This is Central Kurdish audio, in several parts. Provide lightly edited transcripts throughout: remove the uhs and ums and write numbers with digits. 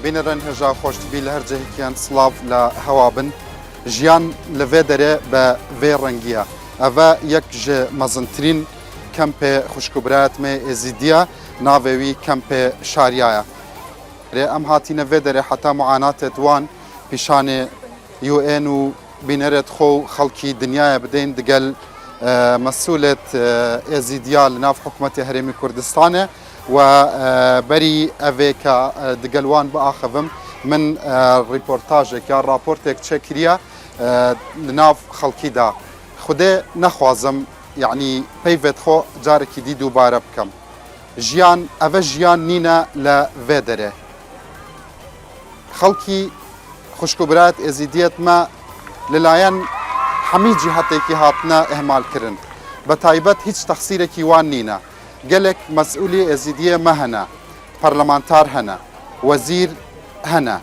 بینەرەن هێژا خۆشتبی لە هەر جەهێکیان سڵاو لە هەوا بن ژیان لەوێ دەرێ بە vê ڕەنگیە ئەڤە یەک ji mezintرîn kempê xuşkubirayetmê êzîdiya navê wî kempê şariyaya rê em hatîne vê derê heta muanatê wan pîşanê UN û bînerê xwe û xelkî dinyaya bidên digel mesûlêt êzîdiya li nav hikûmetê Herêmî Kurdistanê و berî evê ka digel wan biaxivim min rîportajek ya raportek çekiriye li nav xelkî da Xwedê nexwazim yani peyvê xwe carekî dî dûbare bikim jiyan ev jiyan nîne li vê derê xelkî xuşkubirayet êzîdiyet me li layen hemî cîhetekî hatine ihmalkirin bi taybet hîç texsîrekî wan nîne gelek mes'ûlî êzîdiyê me hene parlamenter hene wezîr hene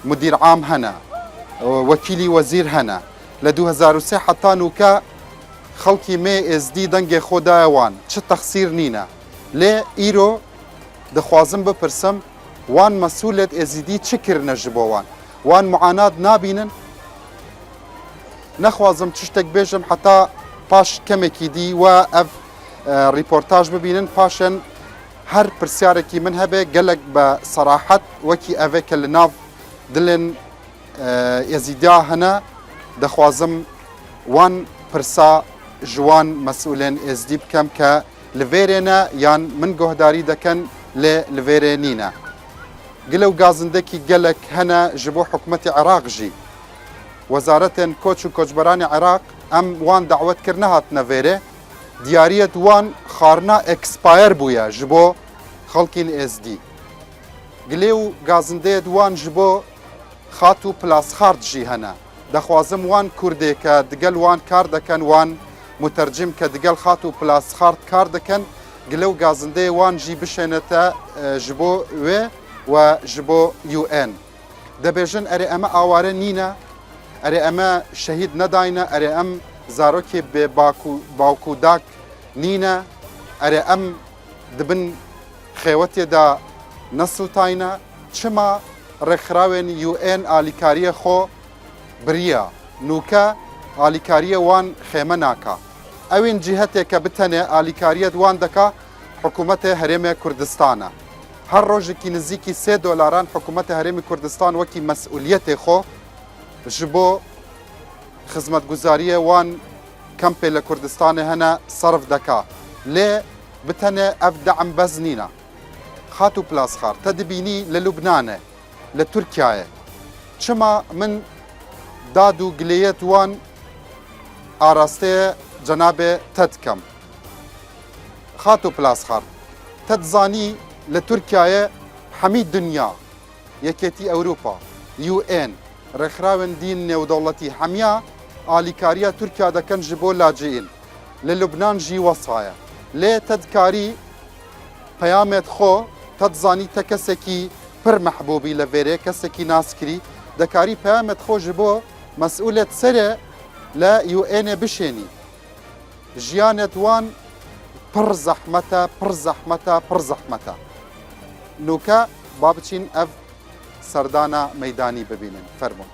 mudîr am hene wekîlî wezîr hene li 2003 heta nûke xelkî mê êzdî dengê xwe daye wan çi texsîr nîne lê îro dixwazim bipirsim wan mesûlêt êzîdî çi kirine ji bo wan wan muanat nabînin nexwazim tiştek bêjim heta paş kemekî dî we ev rîportaj bibînin paşên her pirsyarekî min hebe gelek be serahet wekî eveke li nav dilên êzîdiya hene dixwazim wan pirsa ji wan mesûlên êzdî bikem ke li vêrê ne yan min guhdarî dikin lê li vêrê nîne gilew gazindekî gelek hene ji bo hikûmetê Iraq jî wezaretên koç û koçberanê Iraq em wan dawet kir nehatine vêrê diyariyet wan xarina expire bûye ji bo xelkên êzdî gilew gazindeyê wan ji bo xat û plasxard jî hene dixwazim wan Kurdê ke digel wan kar dikin wan mutercim ke digel xat û plasxard kar dikin gilew gazindeyê wan jî bişênete ji bo wê we ji bo UN dibêjin erê eme aware nîne erê eme şehîd nedayne erê em zarokê bê bawkûdak nîne erê em dibin xêwetê da nesiltayne çima rêxrawên UN alîkariya xwe biriya nûke alîkariya wan xême naka evên cîheteke bi tenê alîkariyet wan dika hikûmetê Herêmê Kurdistanê her rojekî nizîkî $3 hikûmetê Herêmê Kurdistan wekî mes'ûliyetê xwe ji bo xizmetguzariya wan kempê li Kurdistanê hene serf dika lê bi tenê ev deem bez nîne xat û plasxar te dibînî li Lubnanê li Tirkiyeyê çima min dad û gilêyet wan arasteyê cenabê te dikim xat û plasxar te dizanî li Tirkiyeyê hemî dinya Yekêtî Ewropa UN rêxrawên dîn nêwdewletî hemiya alîkariya Tirkiya dikin ji bo lacîîn li Lubnan jî wesa ye lê te dikarî peyamê xwe te dizanî te kesekî pir mehbûbî li vêrê kesekî naskirî dikarî peyamê xwe ji bo mes'ûlê serê li UNê bişênî jiyanet wan pir zehmet pir zehmet nûke ba biçîn ev serdana meydanî bibînin fermûn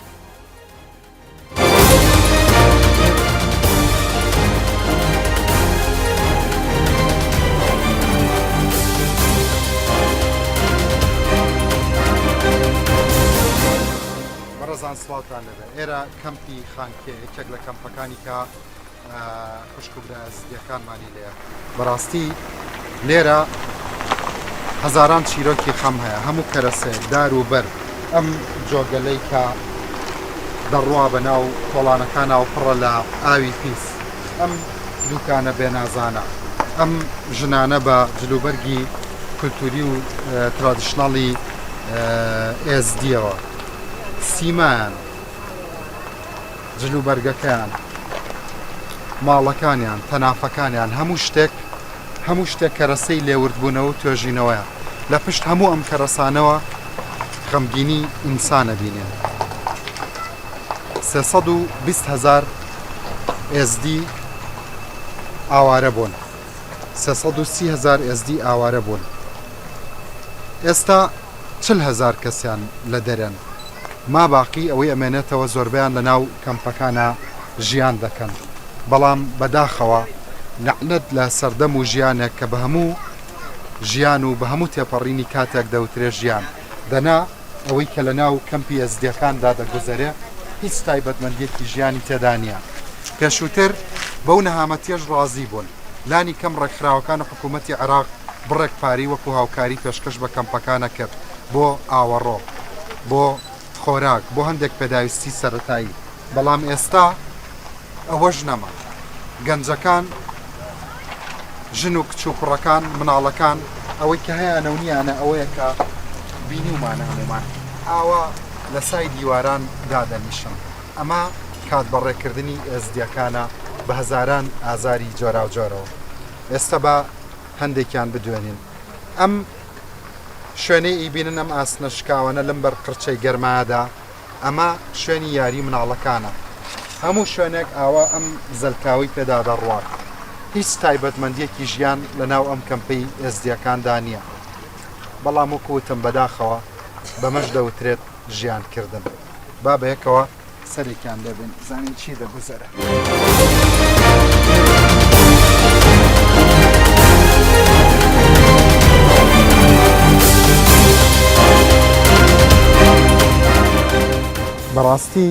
بەڕێزان سڵاوتان لەبێ ئێرە کەمپی خانکێ یەکێک لە کەمپەکانی کە خوشکوبرە ئێزیدیەکانمانی لێیە بەڕاستی لێرە هەزاران چیرۆکی خەم هەیە هەموو کەرەسێ دار و بەر ئەم جۆگەلەی کە دەڕوا بە ناو کۆڵانەکانە و پڕە لە ئاوی پیس ئەم دوکانە بێنازانە ئەم ژنانە بە جلوبەرگی کولتوری و ترادیشناڵی ئێزدیەوە سیمایان جلوبەرگەکەیان ماڵەکانیان تەنافەکانیان هەموو شتێک کەرەسەی لێوردبوونەوە و توێژینەوەیە لە پشت هەموو ئەم کەرەسانەوە خەمگینی ئینسانە بینێن 320,000 ئێزدی ئاوارە بوون 330,000 ئێزدی ئاوارە بوون ئێستا 40,000 کەسیان لە دەرەن ما باقی ئەوەی ئەمێنێتەوە زۆربیان لە ناو کەمپەکانە ژیان دەکەن بەڵام بەداخەوە نەحنت لە سەردەم و ژیانێک کە بە هەموو ژیان و بە هەموو تێپەڕینی کاتێک دەوترێ ژیان دەنا ئەوەی کە لە ناو کەمپی ئەزدیەکاندا دەگوزەرێ هیچ تایبەتمەندیەکی ژیانی تێدا نییە پێشووتر بەو نەهامەتیەش ڕازی بوون لانی کەم ڕێکخراوەکان و حکوومەتی عێراق بڕێک پاری وەکو هاوکاری پێشکەش بە کەمپەکانە کرد بۆ ئاوەڕۆ بۆ خۆراک بۆ هەندێک پێداویستی سەرەتایی بەڵام ئێستا ئەوەش نەما گەنجەکان ژن و کچ و کوڕەکان مناڵەکان ئەوەی کە هەیەە و نیانە ئەوەیە کە بینی ومانە هەمومان ئاوا لە سای دیواران دادەنیشن ئەمە کات بەڕێکردنی ئێزدیەکانە بە هەزاران ئازاری جۆرا و جۆرەوە ئێستا بە هەندێکیان بدوێنین ئەم شوێنەی ئیبینن ئەم ئاسنە شکاوانە لەم بەر قرچەی گەرمادا ئەمە شوێنی یاری مناڵەکانە هەموو شوێنێک ئاوا ئەم زەلکاوی پێدا دەڕوات هیچ تایبەتمەندیەکی ژیان لە ناو ئەم کەمپەی ئێزدیەکاندا نییە بەڵام وەکوتم بەداخەوە بەمەش دەوترێت ژیانکردن با بەیەکەوە سەرێکیان لێبن زانین چی دەگوزەرە بەڕاستی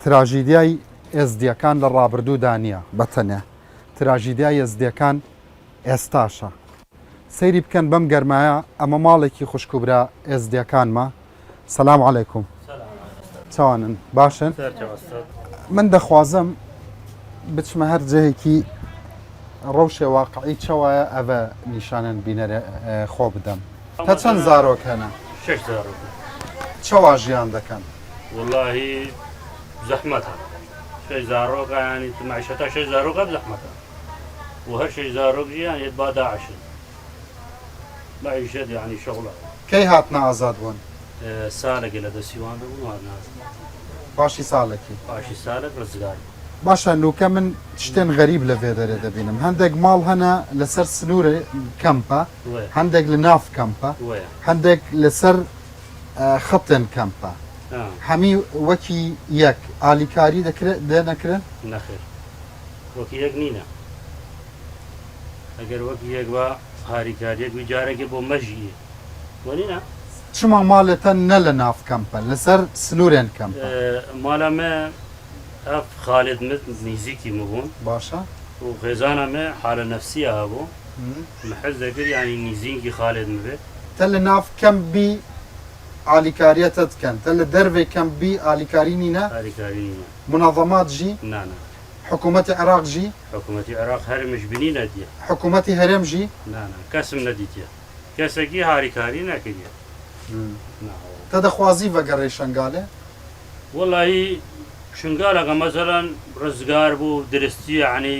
تراژیدیای ئێزدیەکان لە ڕابردوودا نییە بەتەنێ تراژیدیای ئێزدیەکان ئێستاشە سەیری بکەن بەم گەرمایە ئەمە ماڵێکی خوشکوبرا ئێزدیەکانمە سەلام عەلەیکوم چاوانن باشن من دەخوازم بچمە هەر جەهێکی ڕەوشێ واقعی چاوایە ئەvە نیشانن بینەرە خۆ بدەم تا چەند زارۆک هەنە 6 زارۆک چاوا ژیان دەکەن والله زەحمەتە 6 زارۆک ینی معیشەتە 6 زارۆکە زەحمەتە و هەر 6 زارۆک ژیان با داعشن معیشەت ینی شەغڵە کەی هاتنە ئازاد بوون سالێکی لە دەسیوان بوون واناز پاشی ساڵێکی پاشی سالێک ڕزگار باشە نوکە من شتێن غەریب لە وێدەرێ دەبینم هەندێک ماڵ هەنە لەسەر سنوورە کەمپە هەندێک لە ناف کەمپە هەندێک لەسەر خەتێن کەمپە هەمی وەکی یەک ئالیکاری دەکرێت دێنەکرێن نەخێر وەکی یەک نینە ئەگەر وەکی یەک بە هاریکاریەک جارێکی بۆ مەژیە وەنینە چما ماڵێتە نە لە ناف کەمپە لەسەر سنوورێن کەمپە ماڵەمە ئەف خالد مت نزیکی مبوون باشە و خێزانەمە حالە نەفسیە هەبوو محەز دەکرد ینی نزیکی خالد مبێ تە لە ناف کەمبی ئالیکاریەتە دکەن تە لە دەرێ کەمبی ئالیکاری نینە هاریکاری مناظەمات ژی نانە حکوومەتی عێراق ژی حکوومەتی عێراق هەرمش بینی نەدیە حکوومەتی هەرێم ژی نانە کەسم نەدیتە کەسێکی هاریکاری نەکردە تە دەخوازی بەگەڕێ شنگالێ وڵی شنگالەکە مەسەرەن ڕزگار بوو درستی عنی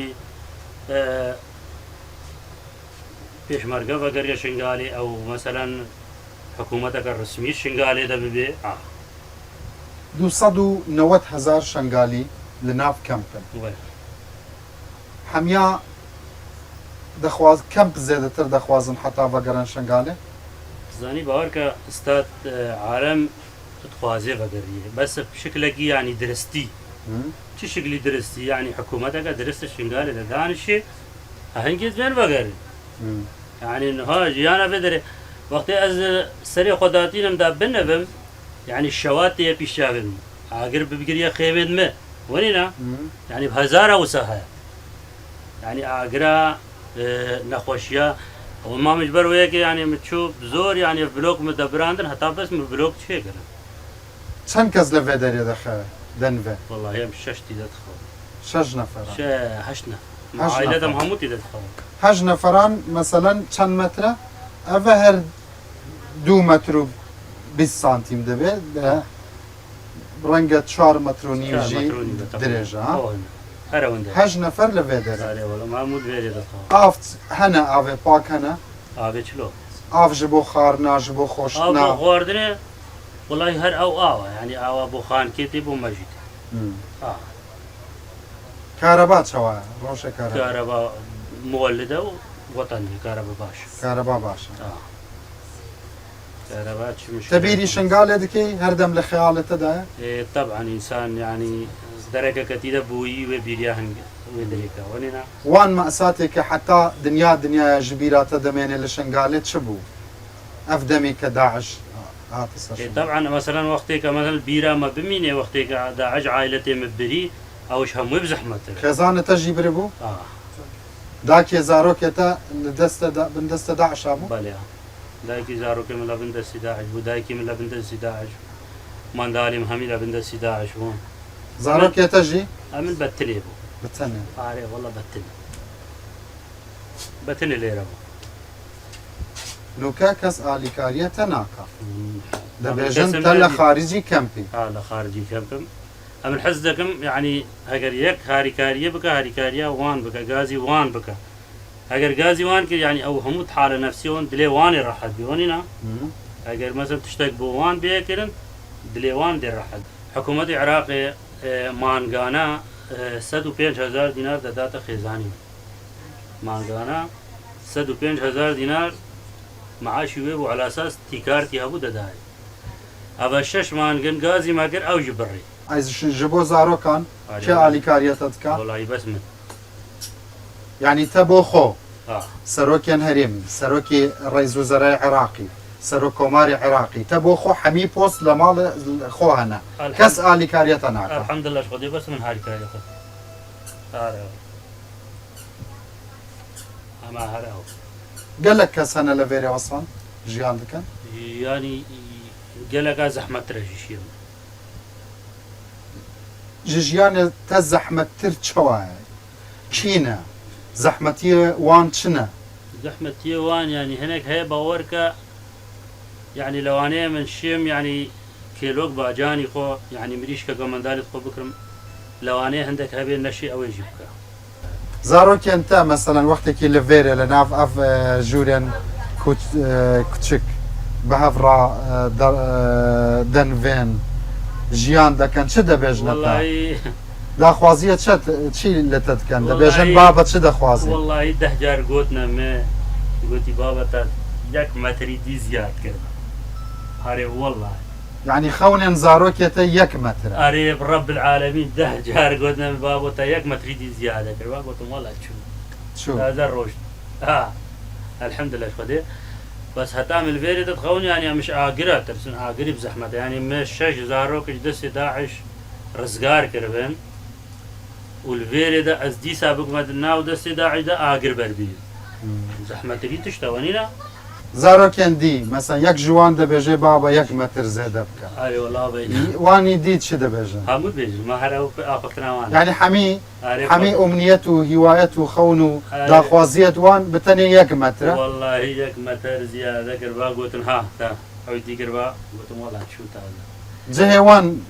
پێشمەرگە بەگەریە شنگالی ئەو مەسەرەن حکوومەتەکە ڕسمی شنگالێ دەبێ 290,000 شنگالی لە ناف کەمپن هەمیا دەخواز کەمپ زێدەتر دەخوازن حتا بەگەرن شنگالێ زانی باوەڕکە ئستاد عالم تخوازێ بەگەریە بەسە شکلێکی ینی درستی چی شکلی درستی ینی حکوومەتەکە درستە شنگالێ دەدانشێ هەنگێت بێن بەگەرن ینی نها ژیانە بێدەرێ وەختی ئەز سەری خۆداتینمدا بنەبم ینی شەوات تێ پیشاوێن ئاگر بگریە خێوێن مە وەنینە ینی هەزارە وسە هەیە ینی ئاگرا نەخۆشیە ئەو مامش بەرەوەیەکە ینی چوو زۆر ینی بلۆک دەبراندن هەتا بەس بلۆک چێگرن چەند کەس لە وێدەرێ دەخەوێ دەنوێ والله هەم شەشتی دەتخەوە 6 نەفەر هەشت عائلەتم هەمووتی دەتخەوە 8 نەفەران مەسەلەن چەند مەترە ئەڤە هەر 2 مەتر و 20 سانتیم دەبێت ڕەنگە 4 مەتر و نیمژی درێژە هەژ نەفەر لە وێدەرە ئافت هەنە ئاوێ پاک هەنە ئاوێ چلۆ ئاف ji بۆ خواردنا ji بۆ خۆشتنا خواردنێ وڵی هەر ئەو ئاوە ینی ئاوا بۆ خانکێتی بۆ مەژیت کارەبا چاوایە ڕۆژێک کارەبا مۆلدە و وەتەنی کارەبا باش کارەبا باشە كهرباء شو مشكلة تبيري شنقالة دكي هردم لخيالة تدا إيه طبعا إنسان يعني درجة كتيرة بوي وبيريهن ودريكا وننا وان مأساتك حتى دنيا جبيرات دمين اللي شنقالة تشبو أفدمي كداعش إيه طبعا مثلا وقتك مثلا بيرا ما بمينه وقتك داعش عائلتي مبري أوش هم بزحمة خزانة تجي بربو داك يزاروك يتا بندست داعش ابو بله دايكي زاروك من لبند داعش ودايكي من لبند داعش ماندالي مهمي لبند داعش هون زاروك يتجي أمن بتلي بو بتسنى والله بتلي ليرة نوكا كس آلي كارية تناكا دبيجن تلا خارجي كامبي لا خارجي كامبي أمن حزدكم يعني هاجر يك هاريكارية بك هاريكارية وان بك غازي وان بك هاجر غازي وان كي يعني أو هموت حالة نفسيون دلي وان راحت بيونينا هاجر مثلا تشتاق بوان بيكرن دلي وان دي راحت حكومة العراق مانغانا 105,000 دينار داتا خزاني مانغانا 105,000 دينار معاش ويبو على أساس تيكارتي هبو دداي أبا شش مانغن غازي ماكر أو جبري عايز جبو زارو كان شو آلي كارية تدكا والله بس من يعني تبو خو سروكيان هريم سروكي رئيس وزراء عراقي سرو كوماري عراقي تبو خو حمي بوست لمال خو هنا كس آلي كارية تناكا الحمد لله شغدي بس من هاري كارية أما هراو قال لك كس هنا لفيري وصفان جيان دكان يعني قال لك زحمة ترجيشيم جيجيان تزحمة ترتشواي شينا زحمتي وان شنا زحمتي وان يعني هناك هي باوركا يعني لو أنا من شيم يعني كيلوك باجاني خو يعني مريش كمان دارت خو بكرم لو أنا عندك هبي نشي أو يجيبك زاروك أنت مثلا وقتك اللي فيري لناف أف جوريان كوتشك بهفرا دنفين جيان دا كان شده بيجنتا والله دا خوازية شي اللي تتكن دا بيجن بابا شده خوازي والله 10 جار قوتنا ما قوتي بابا تا يك متري دي زياد كده هاري والله يعني خونين زاروك يتا يك متر هاري برب العالمين 10 جار قوتنا بابا تا يك متري دي زيادة كده قلتم والله شو هذا الروش الحمد لله خدي بس هتعمل فيري تتخون يعني مش عاقرة ترسن عاقري بزحمة يعني مش شش زاروك جدس داعش رزقار كربن والفيري ده از دي سابق مدنا ودس داعش ده عاقر بربي زحمة دي تشتوانينا زاروك دي مثلا يك جوان ده بيجي بابا يك متر زيادة بكا اي والله بيجي واني ديت شده بيجن همو بيجي ما هراو اخفتنا وانا يعني حمي امنيته هوايته خونه دا خوازية وان بتاني يك متر والله يك متر زيادة قربا قوتن ها تا عودي قربا قوتن والله شو تا جهوان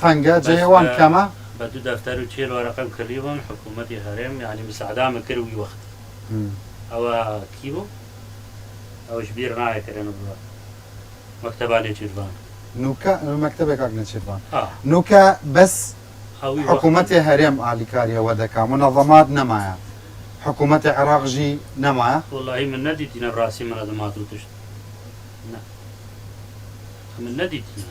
تنجا جهوان كما بدو دفتر وشيل ورقم كريبا حكومتي هرم يعني مساعدة مكروي وقت او كيبو او شبير ناي كرنو مكتباني شيرفان نوكا مكتبك اقنع شيرفان نوكا بس حكومتي هرم على كاريا ودكا منظمات نمايا حكومتي عراق جي نمايا والله من نديتنا براسي منظمات وتشت من نديتنا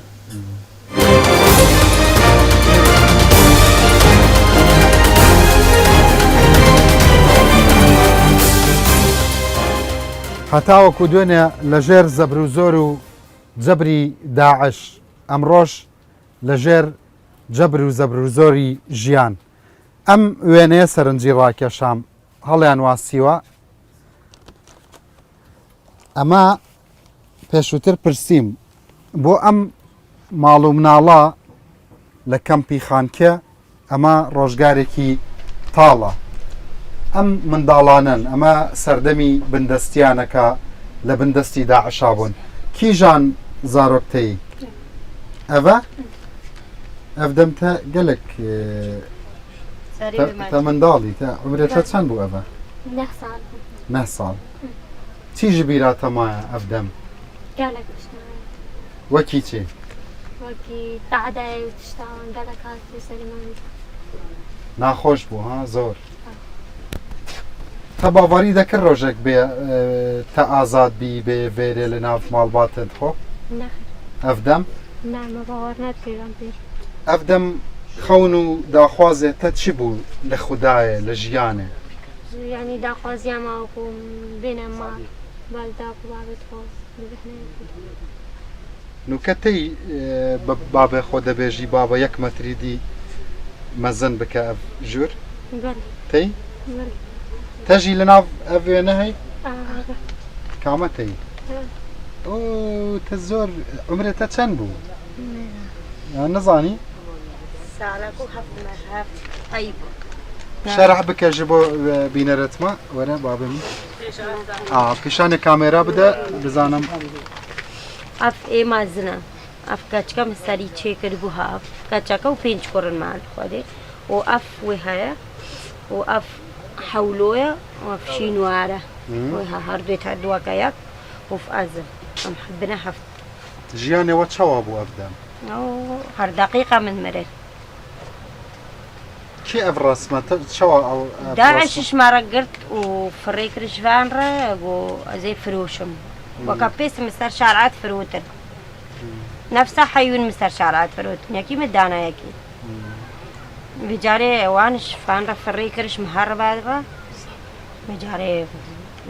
هەتاوە دوێنێ لەژێر زەبر و جەبری داعش ئەمڕۆژ لەژێر جەبر و زەبر و زۆری ژیان ئەم وێنەیە سەرنجی ڕاکێشام هەڵیان واسیوە ئەمە پێشووتر پرسییم بۆ ئەم ماڵ و مناڵە لە کەمپی خانکێ ئەمە ڕۆژگارێکی تاڵە ئەم منداڵانن ئەمە سەردەمی بندەستیانەکە لە بندەستی داعشا بوون کیژان زارۆکتەی ئەڤە ئەفدەمتە گەلک تە منداڵی تە عمرێتە چەند بوو ئەڤە 9 ساڵ چی ژبیراتە مایە ئەفدەم وەکی چێ وەکی تەعادای تشتاوان گەلک هات سەلیمانی ناخۆش بوو ها زۆر تا باوەری دەکرد ڕۆژێک بێ تا ئازاد بی بێ وێرێ لە ناو ماڵباتت خۆ نەخێر ئەفدەم نامە باوەڕ ناکردم پێ ئەفدەم خەون و داخوازێت تە چی بوو لە خوددایە لە ژیانێ یعنی داخوازیاماوەکوم بێنە ماڵ بالداکو بابێت خۆ ببهنێ نوکەتەی بابێ خۆ دەبێژی بابە یەک مەتریدی مەزن بکە ئەف ژوور بەڵێ تەی بەڵێ تەژی لە ناو ئەف وێنە هەی ئاغا کامە تەی ئۆ تە زۆر عمرێتە چەند بوو نەزانی ساڵک و هەفت ئەی شەرح بکە ji بۆ بینەرەتمە وەرە بابم پیشانی کامێرا بدە بزانم ئەف ئێمە زنە ئەف کەچکەم سەری چێ کرد بوو هاف کەچەکە و پێنج کوڕن مال خۆدێ و ئەف وێ هەیە و ئەف حەولۆیە و ئەف شینوارە هەردوێت هەردووەکە یەک وف ئەزم ئەم بنە هەفت ژیانێەوە چاوا بوو ئەفدەم هەر دقیقە من مرێت کێ ئەف ڕاستمەتە چاوا ئەو داعششمارە گرت و فڕێ کرشوانڕە بۆ ئەزەی فرۆشم وەکە پێسم سەر شارعات فرۆتن نەفسە حەیون مسەر شارعات فرۆتن یەکی مدانایەکی بجارێ ئەوانش فانڕە فڕێ کرشم هەڕبادڕە بجارێ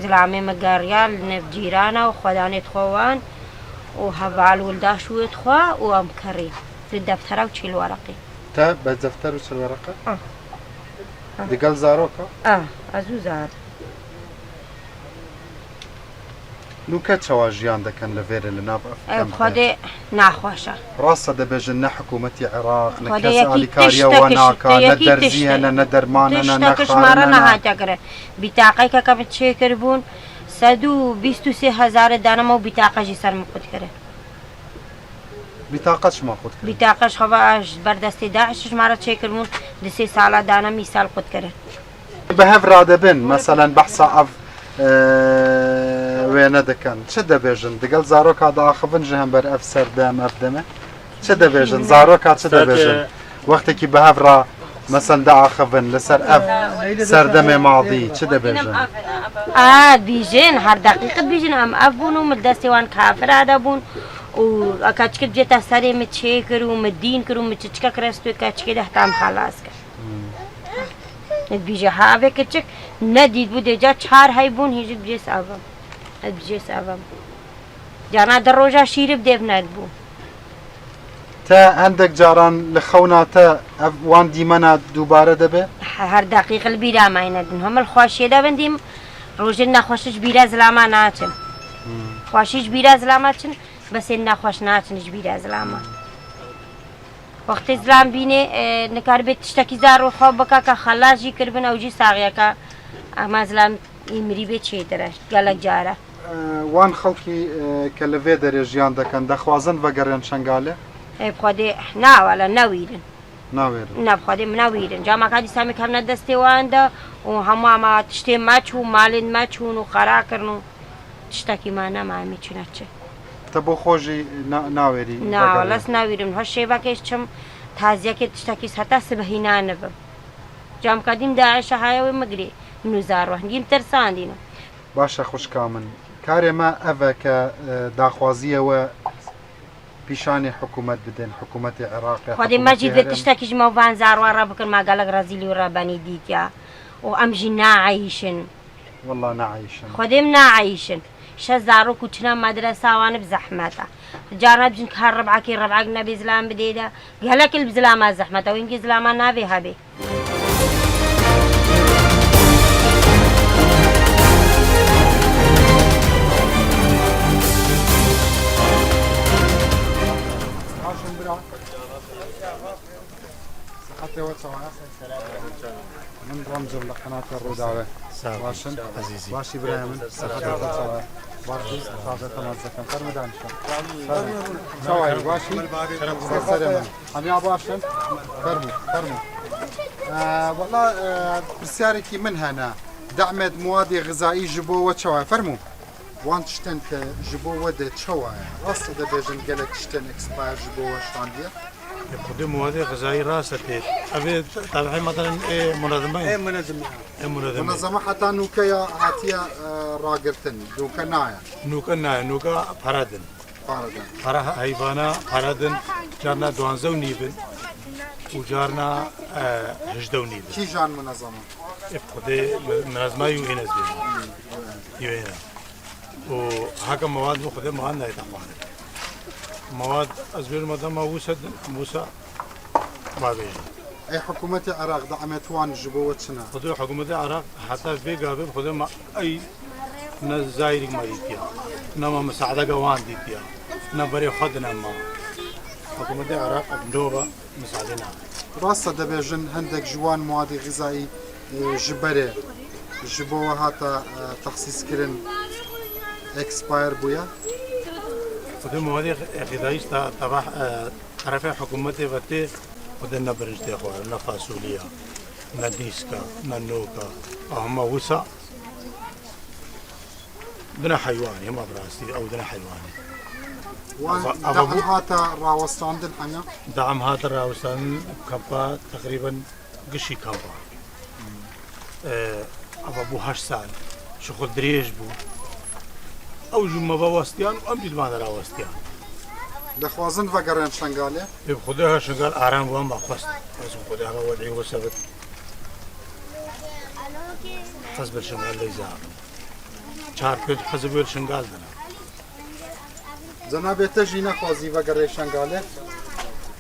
زلامێ مەگەڕیال نەفجیرانە و خۆدانێت خۆوان و هەڤال ولدا شوێت خوا و ئەم کەڕی دەفتەرە و چیل وەرەقی تا بە دەفتەر و چلوەرەقە دەگەڵ زارۆکە ئەزوو زار نوکە چاوا ژیان دەکەن لە وێرە لە ناو خۆدێ ناخۆشە ڕاستە دەبێژن نە حکوومەتی عێراق نە کەس ئالیکاریەوە ناکە نە دەرزیەنە نە دەرمانە نە کشمارە نەهاتەگرێ بیتاقی کە کەمت چێ کرد بوون 123,000 دانەمە و بیتاقەژی سەرم قوت کرد بیتاقەت شما خۆت کرد بیتاقەش خەباش بەردەستی داعششمارە چێ کردبوون دسێ ساڵە دانە میسال قوت کرد بە هەف ڕادەبن مەسەلەن بەحسا ئەف وێنە دەکەن چ دەبێژن دەگەڵ زارۆکا داخبن ژە هەمبەر ئەف سەردەم ئەفدەمە چ دەبێژن زارۆکا چ دەبێژن وەختێکی بە هەڤڕا مەسەن داخبن لەسەر ئەف سەردەمێ ماڵی چ دەبێژن بیژێن هەر دقیقت بیژن ئەم ئەف بوون و دەستێوان کافرادە بوون و ئەکچکت بێتە سەرێ مت چێ کرد و مدین کرد و مچچکە کرەستوی کەچکی دەهتام خالاس کرد بیژە هاوێ کچک نەدید بوو دێجا چار هەی بوون هیچ بجێ ساوم بجێ ساوم جانا دە ڕۆژە شیرب دێبنەت بوو تا هەندێک جاران لە خەوناتە وان دیمەنا دووبارە دەبێ هەر دقیق بیراماینەدن هەمل خوۆشیێدا بندیم ڕۆژن نەخۆشش بیرە زلاما ناچن خوۆشیش بیرە زلاما چن بەسێ نەخۆش ناچنش بیرە زلاما وەختی زلام بینێ نکار بێت تشتێکی زار و خۆ بکە کە خەلاژی کردبن ئەوجی ساغیەکە ئەمە زلام ئیمری بێت چێترە گەلک جارە وان خەڵکی کە لەوێ دەرێ ژیان دەکەن دەخوازن بەگەڕێن شنگالێ خۆدێ ناوەڵە نەویرن ناوێرن نەبخۆدێ منەویرن جاماکاتی سامی کەم نەدەستێواندا و هەمووامە تشتێ مەچ و مالێن مەچون و خەراکردن و تشتێکیمان نەمامی چونە چێ تە بۆ خۆشی ناوێری ناوەڵەس ناویرم هەر شێبەکەش چم تازیەکێ تشتێکی هەتا سبەهینانە بم جامکەدیم داعشە هایەوەی مگرێ من و زاڕوەهنگیم تەرساندینە باشە خوشکا من کارێمە ئەڤە کە داخوازیەوە پیشانی حکوومەت بدەن حکوومەتی عێراقی خۆدێ مەجی دێت تشتێکیش مەوان زاڕوارە بکەن ماگەلک ڕەزیلی و ڕەبەنی دیتیا و ئەمژی ناعیشن والله نعیشن خۆدێم ناعیشن شە زارۆک و چنە مەدرساوانە بزەحمەتە جارە بژین کار ڕەبعاکی ڕەبعاک نەبێ زلام بدێدا گەلەکل بزلامە زەحمەتەوە ئینگی زلامان نابێ هەبێ من رمزم لقناة الروداوة باشن باشي برايمن باشي صادق مزكن فرمدان شو باشي سلام حميا باشن فرمو والله برسياركي من هنا دعمت مواد غذائي جبو وشوا فرمو وان تشتن جبو ود شوا راست ده بيجن قالك تشتن اكسباير جبو شانديه خدي مواد غذائي راسته أبي طبعا مثلا إيه منظمة إيه منظمة منظمه حتى نوكا هاتيا راگرتن دوكا نايا نوكا فرادن فاردن فرا حيوانات فرادن جارنا دوانزو نيبن وجارنا هجدو نيبن كي جان منظمه خدي منظمة يوينز يوينا وهكا مواد خدي مواد نايت أخواني مواد أزبير منظمة موسى ما بيجي اي حكومه العراق دعمت وان جبوه سنه خدي حكومة العراق حتى في قابل خدي ما أي نزايرك ما ديتيا نما مساعدة قوان ديتيا نبري خدنا ما حكومة العراق بنوبة مساعدنا راسته دبيجن هندك جوان مواد غذائي جبره جبوه هاتا تخصيص كرن اكسباير بويا خدي مواد غذائية تبع طرف حكومة وتي خدي نبرج تاخو نفاسوليا نديسكا ننوكا هم وسا دنا حيواني هم براسي او دنا حيواني وان أبا- دعم أبا- هاتا راوستاندن حميا دعم هذا الراوسان كمبا تقريبا قشي كمبا أبا بو 8 سال شغل دريج بو او جمع بوستيان ام دلمان راوستيان دخوازن وگرن شنگاله خداها شغال آرام وام بخواست بس خداها وضعي وسبت حسب الشمال ليزا چار پنج حسب الشنغال دنا جناب تجی نخوازی وگرن شنگاله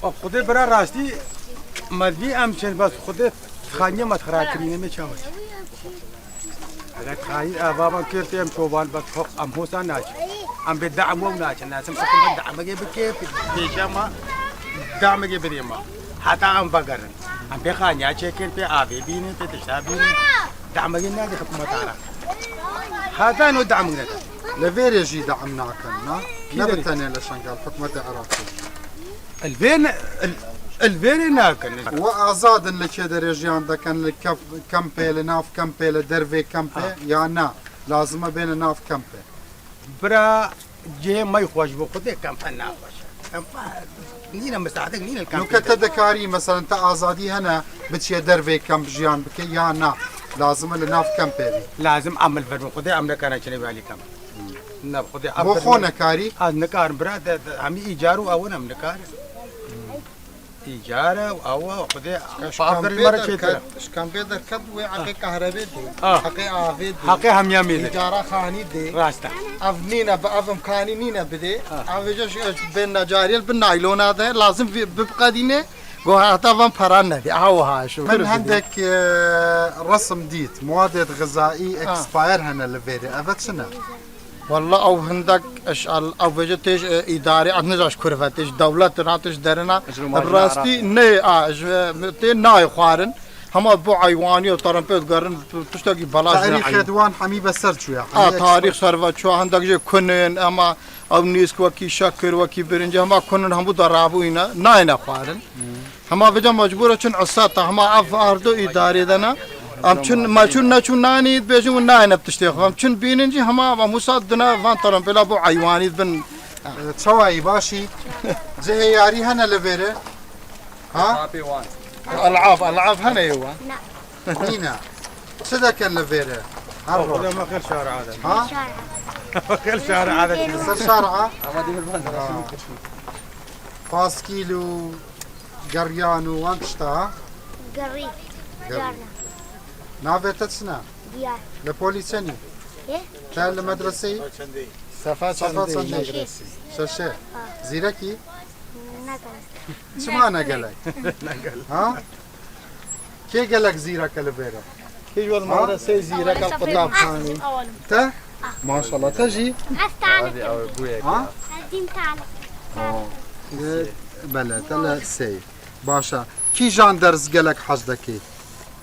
अब खुदे बड़ा रास्ती मजबी हम चल बस खुदे खाने मत खराब करीने में चावल अगर खाई बाबा करते हम शोभान बस हम होसा नाच हम बेदाम वो नाच नाच हम सब दाम के बके पेशा मा दाम के बरिया हाता हम बगर हम बेखाने चेकर पे आबे बीने पे तशाबीने दाम के ना देखो मतारा هذا انه دعم لنا لفيريجي دعمناكم نبتني لشنغال حكومة العراق الفين ناكن وازاد لكي درجيان دا كان لكف كامبي لناف كامبي لدرفي كامبي يا نا لازم بين ناف كامبي برا جي ما يخوش بخده كم فنا خوش كم نينا مساعدك نينا الكام لو كتدكاري مثلا انت ازادي هنا بتشي درفي كامب جيان بكي يا نا لازم لناف كامبي لازم اعمل فرم خده عمل كان شنو بالي كم نب خده مو خونا كاري هذا نكار برا عم ايجارو او نم نكار ايجاره او خده افضل مره كده كامبي دركب وعقي كهرباء دي آه. حقي عافيد دي حقي هم يميل إجارة خاني دي راستا افنينا بافم كاني نينا بدي افجش بين نجاريل بالنايلون هذا لازم ببقى دينه قوها فم فرنا دي هاو شو من عندك رسم ديت مواد غذائي اكسباير هنا لفيري افت شنو والله او هندك اشال او فيجتيش اداري ادنجاش كرفتش دولت راتش درنا براستي ني تي ناي خوارن هما بو عيواني وطرمبيت قرن تشتاقي بلاش تاريخ خدوان حميبة سرچويا تاريخ سروا شو عندك جي كنن اما او نيسك وكي شكر وكي برنج هما كنن هم ضرابو هنا ناينا خوارن هما فجا مجبورة چون عصاتا هما اف اردو اداري دنا ام چون ما چون ناني بيجو ناينا بتشتيخ هم چون بيننجي هما مصادنا فان طرمبيلا بو عيواني بن تشواي باشي جهي ياري هنا لفيري ها العاب هنا يوا نينا شدا كان لفيري خده ما خير شارع هذا ها خير شارع هذا صار شارعة باسكيلو قريانو وانتشتا قريب جارنا نافيتت سنا ديار لبوليسيني ايه تال المدرسي صفات صفات صندي صندي شاشة زيركي نقل شو معنى قالك ها كي قالك زيرك لفيرا هي المدرسة زيرك القطاب خاني تا ما شاء الله تجي تعال ها قديم تعال بلا تلا سي باشا كي جان درس قالك حجدكي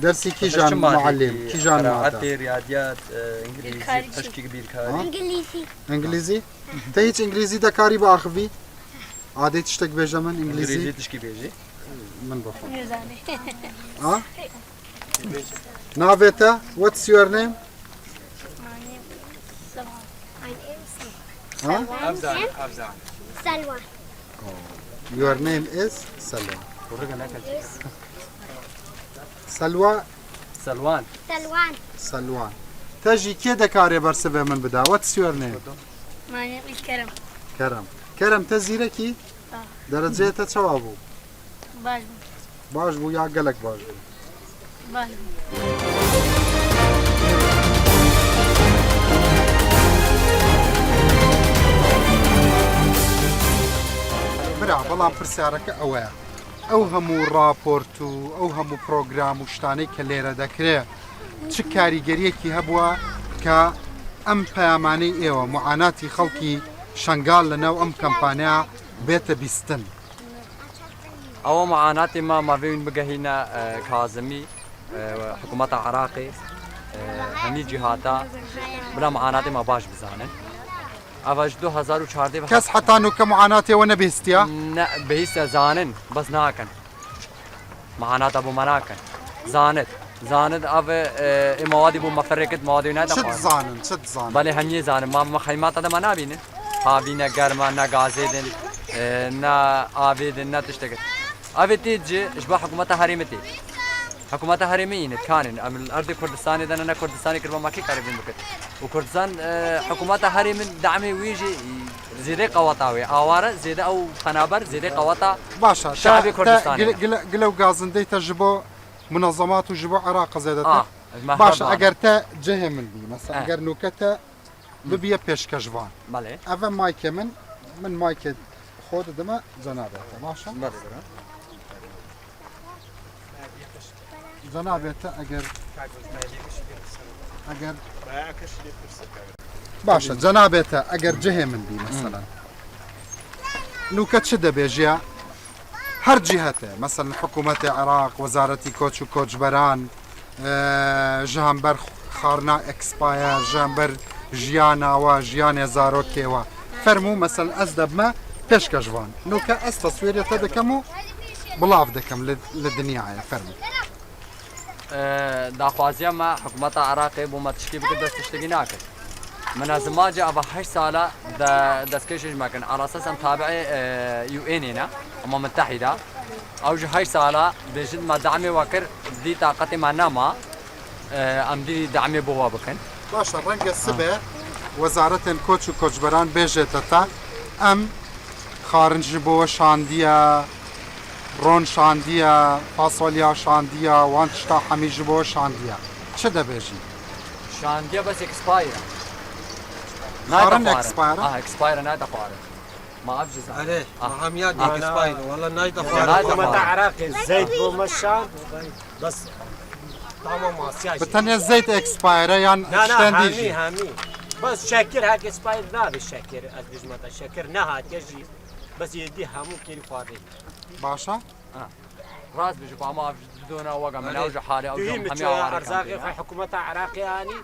درسي كي جان معلم كي جان مادة رياضيات انجليزي تشكيك بالكاري انجليزي انجليزي تهيج انجليزي دكاري باخفي عادي تشتك بيجمن انجليزي انجليزي تشكي بيجي من بخو ها نافيتا what's your name ها سلوى Your name is Salwa. Salwa. سلوان سلوان. Salwan. تجي كده كاري برسبة من بدا. What's your name? My name is Karam. كرم. كرم تزيركي؟ درجة تشوابو. باش باش بو يا قلق باش بو. باش. برا بەڵام پرسیارەکە ئەوەیە ئەو هەموو راپۆرت و ئەو هەموو پرۆگرام و شتانەی کە لێرە دەکرێت چ کاریگەریەکی هەبووە کە ئەم پەیامانەی ئێوە معاناتی خەڵکی شنگال لەناو ئەم کەمپانیا بێتە بیستن ئەوە معاناتی ما بین بگەهینە کازمی حکوومەتە عراقی هەمی جیهاتا بلا معاناتی ما باش بزانن ئەوەش 2014 کەس حتان و کە معاناتێەوە نەبیستە بەهیستە زانن بەس ناکەن معاناتە بۆ مەناکەن زانت ئەوێ ئێمەوادی بوو مەفرێکت ماوادی چت نادەخوازن زانن چت زانن بەڵێ هەمیە زانم ما خەیماتە دەمە نابینن هاوینە گەرمە نە گازێدن نە ئاوێدن نە تشتێکت ئەوێ تێجێ ش بە حکوومەتە هەرێمەتی حکوومەتە هەرێمەینت کانن ئەم ئەردی کوردستانی دەنە کوردستانی کردبە ماکی کاربین بکرد و کوردستان حکوومەتە هەرێمن دامێ ویژی زیدەی قەوەتاوێ ئاوارە زێدە ئەو خەنابەر زێدەی قەوەتا باشە شعبی کوردستانی گلە و گازندەیتە ji بۆ منەظەمات و ji بۆ عێراق زێدەتە باشە ئەگەر تە جەهێ من بی مەسە ئەگەر نوکەتە ببیە پێشکەشوان بەڵێ ئەvە مایکێ من مایکێ خۆ دەدەمە جەنابێتە باشە جەنابێتە ئەگەر باشە جەنابێتە ئەگەر جەهێ من بی مەسەلەن نوکە چ دەبێژە هەر جیهەتە مەسەلەن حکوومەتی عێراق وەزارەتی کۆچ و کۆچبەران ژەهەمبەر خارنا ئەکسپایر ژەهەمبەر ژیاناوە ژیانێ زارۆکێوە فەرموو مەسەلەن ئەس دەبمە پێشکەشوان نوکە ئەس تەسوێرێتە دەکەم و بڵاو دەکەم لە دنیاە فەرموو داخوازیە ما حکوومەتە عراقی بۆ مە تشکی بکرد دەست تشتێکی ناکرد منازماجە ئەوە 8 ساڵە دەستکەشش مەکەن ئاراسەس ئەم تابعی UN ئەمە متحیدا ئەوژ 8 ساڵە بێژت مە دامێ وەکرد دی تااقەتێمان ناما ئەم دی دامێ بۆوا بکەن باشە ڕەنگە سبێ وەزارەتێن کۆچ و کۆچبەران بێژێتە تا ئەم خارنج بۆوە شاندیە ڕۆن شاندیە پاسۆلیا شاندیە وان شتا هەمیژ بۆ شاندیە چ دەبێژی شاندیە بەس ئەکسپایرە ئەکسپایرە نادەخوارن ما ئەبژ عليه هەمیان ئەکسپایر وەڵا نایدەخوارن عراقي زيت بو مشان بس طعمه ماسياج بتەنێ زەیت ئەکسپایرە یان شتێن دیژی هامي بس شاكر هاك اسباير نابي شاكر ادجمتا شاكر نهات يجي بس يدي همو كيري خواري باشە ڕاست بژ ئەمە دۆنا وەگە مناوژە حالێ هەمی ئەرزاقی حکوومەتە عراقی هانی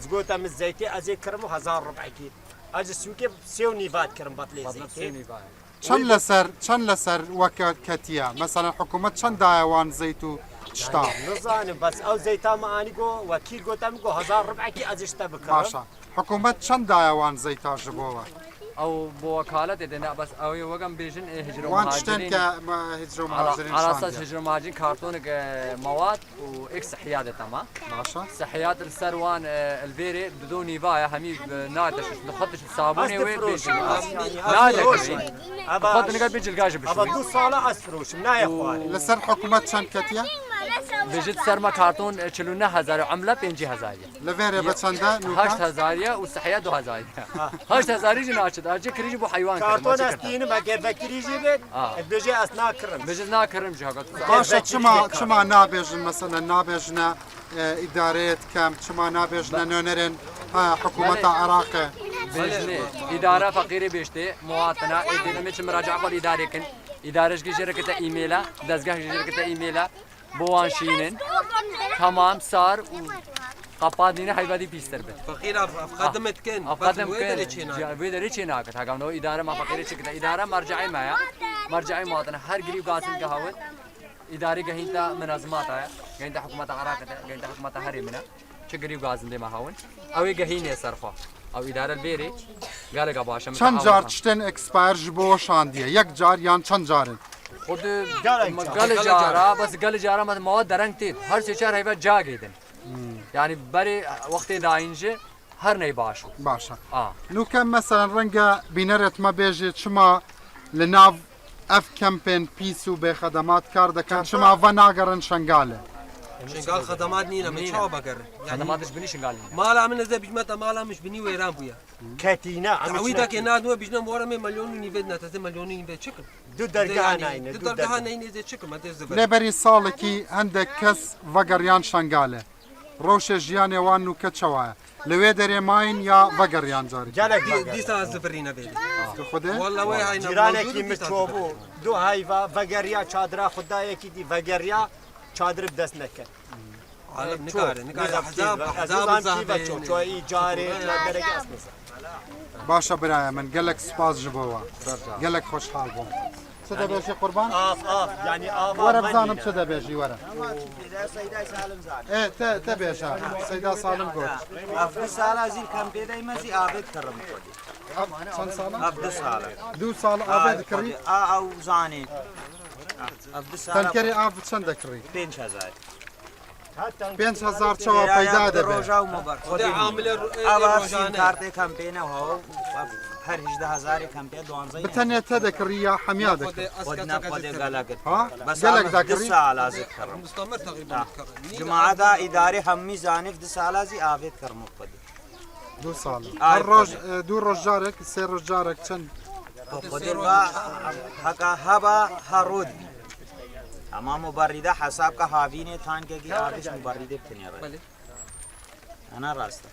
زگۆتە من زەیتی ئەزێ کردم و 1000 ڕبعکی ئەجە سوکێ سێو نیڤات کردم بەتلێ زەیتی چەند لەسەر وەکە کەتیە مەسەلەن حکوومەت چەند دایەوان زەیت و شتا نزانم بەس ئەو زەیتامە ئانی گۆ وەکیل گۆتەم گۆ 1000 ڕبعکی ئەزشتە بکڕ باشە حکوومەت چەند دایەوان زەیتاژ بۆەوە ئەو بۆ وەکالەت دێنە بەس ئەوەی وەگەم بێژن وان شتێن کە عراسات هجر مهاجرين كارتونك مواد واكس صحيات تمام ماشا صحيات السروان الفيري بدون نيفايا همي نادش نخدش الصابوني وين بيجي نادش خد نقدر بيجي الجاج بشوي ابو صاله اسروش منا يا اخوان لسر حكومه شان كتيا بيجي سرما كارتون 49000 عمله 5000 لفيري بتشندا 8000 والصحيات 2000 8000 يجي ناشد اجي كريجي بو حيوان كارتون استين ما بكريجي بيت بيجي اسنا كرم بيجي ناكرم جهات باشا چما نابێژن مەسەلەن نابێژنە ئیدارەیەت کەم چما نابێژنە نوێنەرێن حکوومەتە عێراقە إدارة فقيرة بيشتي مواطنة إدينا مش مراجعة قل إدارة كن إدارة شركة إيميلا دزجة شركة إيميلا بوانشينن تمام صار قبادينا هاي بيستر بيت فقيرة أفقدمت كن أفقدم كن بيدري شيء ناقد هاقام نو إدارة ما فقيرة شركة إدارة مرجعي معايا مرجعي مواطنة هر قريب قاسم كهون إدارة جهينتا منظمات آيا جهينتا حكومة عراق جهينتا حكومة هرمنا شو قريب قاسم دي ما هون أوي جهينة صرفة او اداره البيري قال لك باشا چەند جار شتێن ئەکسپایر ji بۆ شاندیە یەک جار یان چەند جارن خود قال جارا بس قال جارا مواد درنگ تید هر سه چهار هیبت جا گیدن يعني بري وقت داينجي هر ني باشو باشە نوکەم مەسەرەن ڕەنگە بینەرێتمە بێژێت چما لە ناو ئەف کەمپێن پیس و بێخەدەمات کار دەکەن چما ڤە ناگەڕن شنگالە شنگال خدمات نينا من شو بقر يعني ما دش بني شنغالي مالا من زي بجمت مالا مش بني ويران بويا كاتينا عويدا كنا دو بجنا مورا من مليون نيفيدنا تز مليون نيفيد شكل دو درجة هنا دو درجة هنا زي شكل ما تزبط لێبەری ساڵێکی هەندێک کەس ڤەگەڕیان شنگالە ڕۆژە ژیانێ وان و کەچەوایە لەوێ دەرێ ماین یا ڤەگەڕیان جارێک دي ساعة زفرينا بيدي خودێ والله وين هاي جيرانك متشوبو دو هايفا فقريا چادرا خدايكي دي فقريا چادر بدست نكر عالم نكار حزاب زهبي شوي جاري لا درجة باشە برایە من gelek سپاس ji بۆەوە gelek خۆشحاڵ بووم چ دەبێژی قوربان يعني وەرە بزانم چ دەبێژی وەرە تە بێژە سەیدا ساڵم گوت ئەفدە ساڵا زیر کەمپێدای مەزی ئابێت کڕم چەند ساڵە ئەفدە ساڵە 2 ساڵ ئابێ دەکڕی ئەو زانێت تەنکەری ئاو چەند دەکڕی 5,000 5,000 چەوە پەیدا دەبێت ڕۆژا و مەبەر ئاواسین کارتێک کەمپێنەوە هەر 18,000 کەمپێ 12 بتەنێت تە دەکڕی یا هەمیا دەکڕی gelek دەکڕی ساڵازت کڕم مستمر تقريبا جماعەدا ئیداری هەمووی زانێت 2 ساڵازی ئاوێت کڕم خودی 2 ساڵ هەر ڕۆژ 2 ڕۆژجارێک 3 ڕۆژجارێک چەند خودی هەکا هەبا هەڕۆد اما مبرده حساب کا هاوینه تان که کی آبش مبرده بتنیاره انا راسته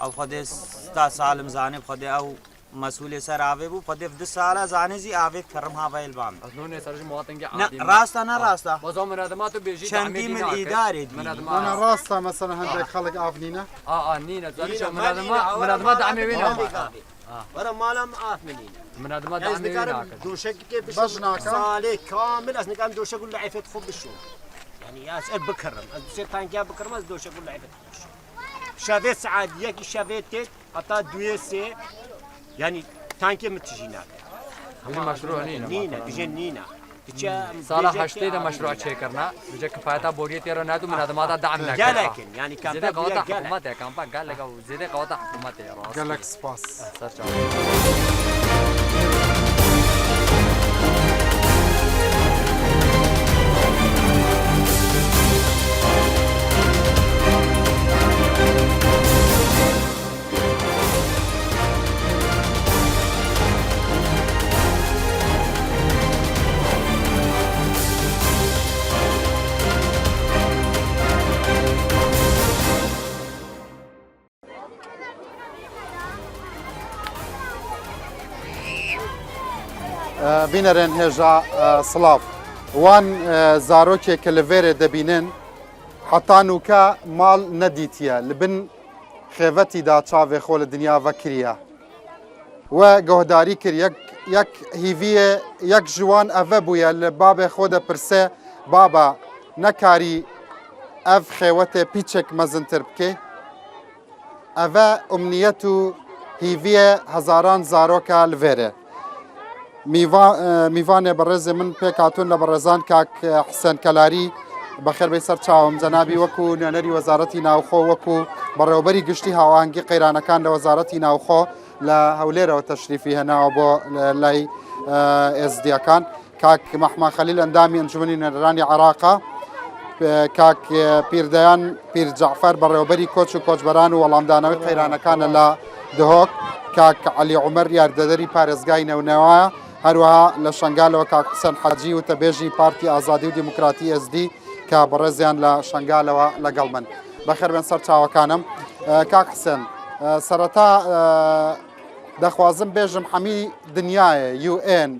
او خود ستا سالم زانب خود او مسئول سر آوه بو خود 2 ساله زانه زی آوه کرم هاویل بام اصلا سرج مواطن نه راسته نه راسته بازم منادمات بیجی چندی من اداره دی انا راسته مثلا هندك خلق آفنينا نينا زارش منادمات دعمي وين ورا مالم آف منين منادمات دعمي وين دوشك كيف صالح كامل أصلا كان دوشك كل عفت خب الشوم يعني أسأل بكرم أسأل تانكيا بكرم أس دوشك كل عفت شافيت سعاد يك شافيت تيت قطع دويسة يعني تانكيا متجينا بيجي مشروع نينا بيجي نينا سالا هشته ده مشروع چه کرنا بجا کفایتا بوریت یارو نه تو منادمات دعم نکرد لكن يعني كان زیاده قوت حکومت ہے کام قال لك زیاده قوت حکومت ہے راست gelek سپاس سر بینەرێن هێژا سڵاف وان زارۆکێک کە لە vêrê دەبینن حتا نوکە ماڵ نەدیتیە li bin xêvetî da çavê xwe li dinya ve kiriye we guhdarî kir yek hîviyê yek ji wan ev bûye li babê xwe de pirse baba nekarî ev xêwetê pîçek mezintir bike ev e umniyet û hîviyê hezaran zaroka li vêrê میوان برز من پیکاتون لبرزان کاک حسن کلاری بخیر به سر چاوم جنابی وکو نانری وزارتی ناوخو وکو بروبری گشتی هاوانگی قیرانکان لوزارتی ناوخو لهولیر و تشریفی هنا و با لای ازدیاکان کاک محمد خلیل اندامی انجمنی نرانی عراقا کاک پیردیان پیر جعفر بروبری کوچ و کوچبران و علامدانوی قیرانکان لا دهوک کاک علی عمر یاردەدەری پارێزگای نەونەوە هەروەها لە شنگالەوە کاک حسەن حەجی و تەبێژی پارتی ئازادی و دیموکراتی SD کە بەڕێزیان لە شنگالەوە لەگەڵ من بەخێر بێن سەر چاوەکانم کاک حسەن سەرەتا دەخوازم بێژم هەمی دنیاە UN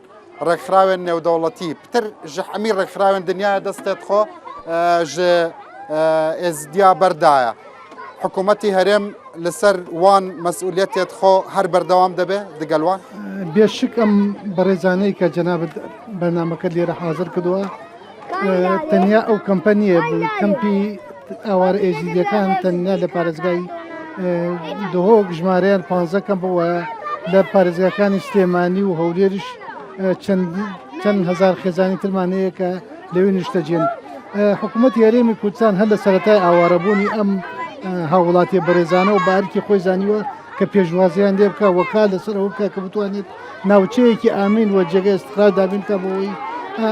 ڕێکخراوێن نێودەوڵەتی پتر ji هەمی ڕێکخراوێن دنیاە دەستێت خۆ ji ئێزدیا بەردایە حکوومەتی هەرێم لەسەر وان مەسئولیەتێت خۆ هەر بەردەوام دەبێ دەگەڵوان بێشکم بەڕێزانەی کە جەنابەت بەرنامەکە لێرە حاضر کردووە تەنیا ئەو کەمپەنیە بوو کەمپی ئاوارە ئێزیدەکان تەنیا لە پارێزگای دهۆک ژمارەیان 15 کەم بووە لە پارێزگاکانی سلێمانی و هەولێرش چەند هزار خێزانی ترمانەیە کە لەوێ نیشتەجێن حکوومەتی هەرێمی کوردستان هەر لە سەرەتای ئاوارەبوونی ئەم هاوڵاتی بەڕێزانە و بارکی خۆی زانیوە کە پێشوازیان لێ بکە وەکا لەسەرەوە بکە کە بتوانێت ناوچەیەکی ئامین وە جێگەی استقرار دابین کە بۆەوەی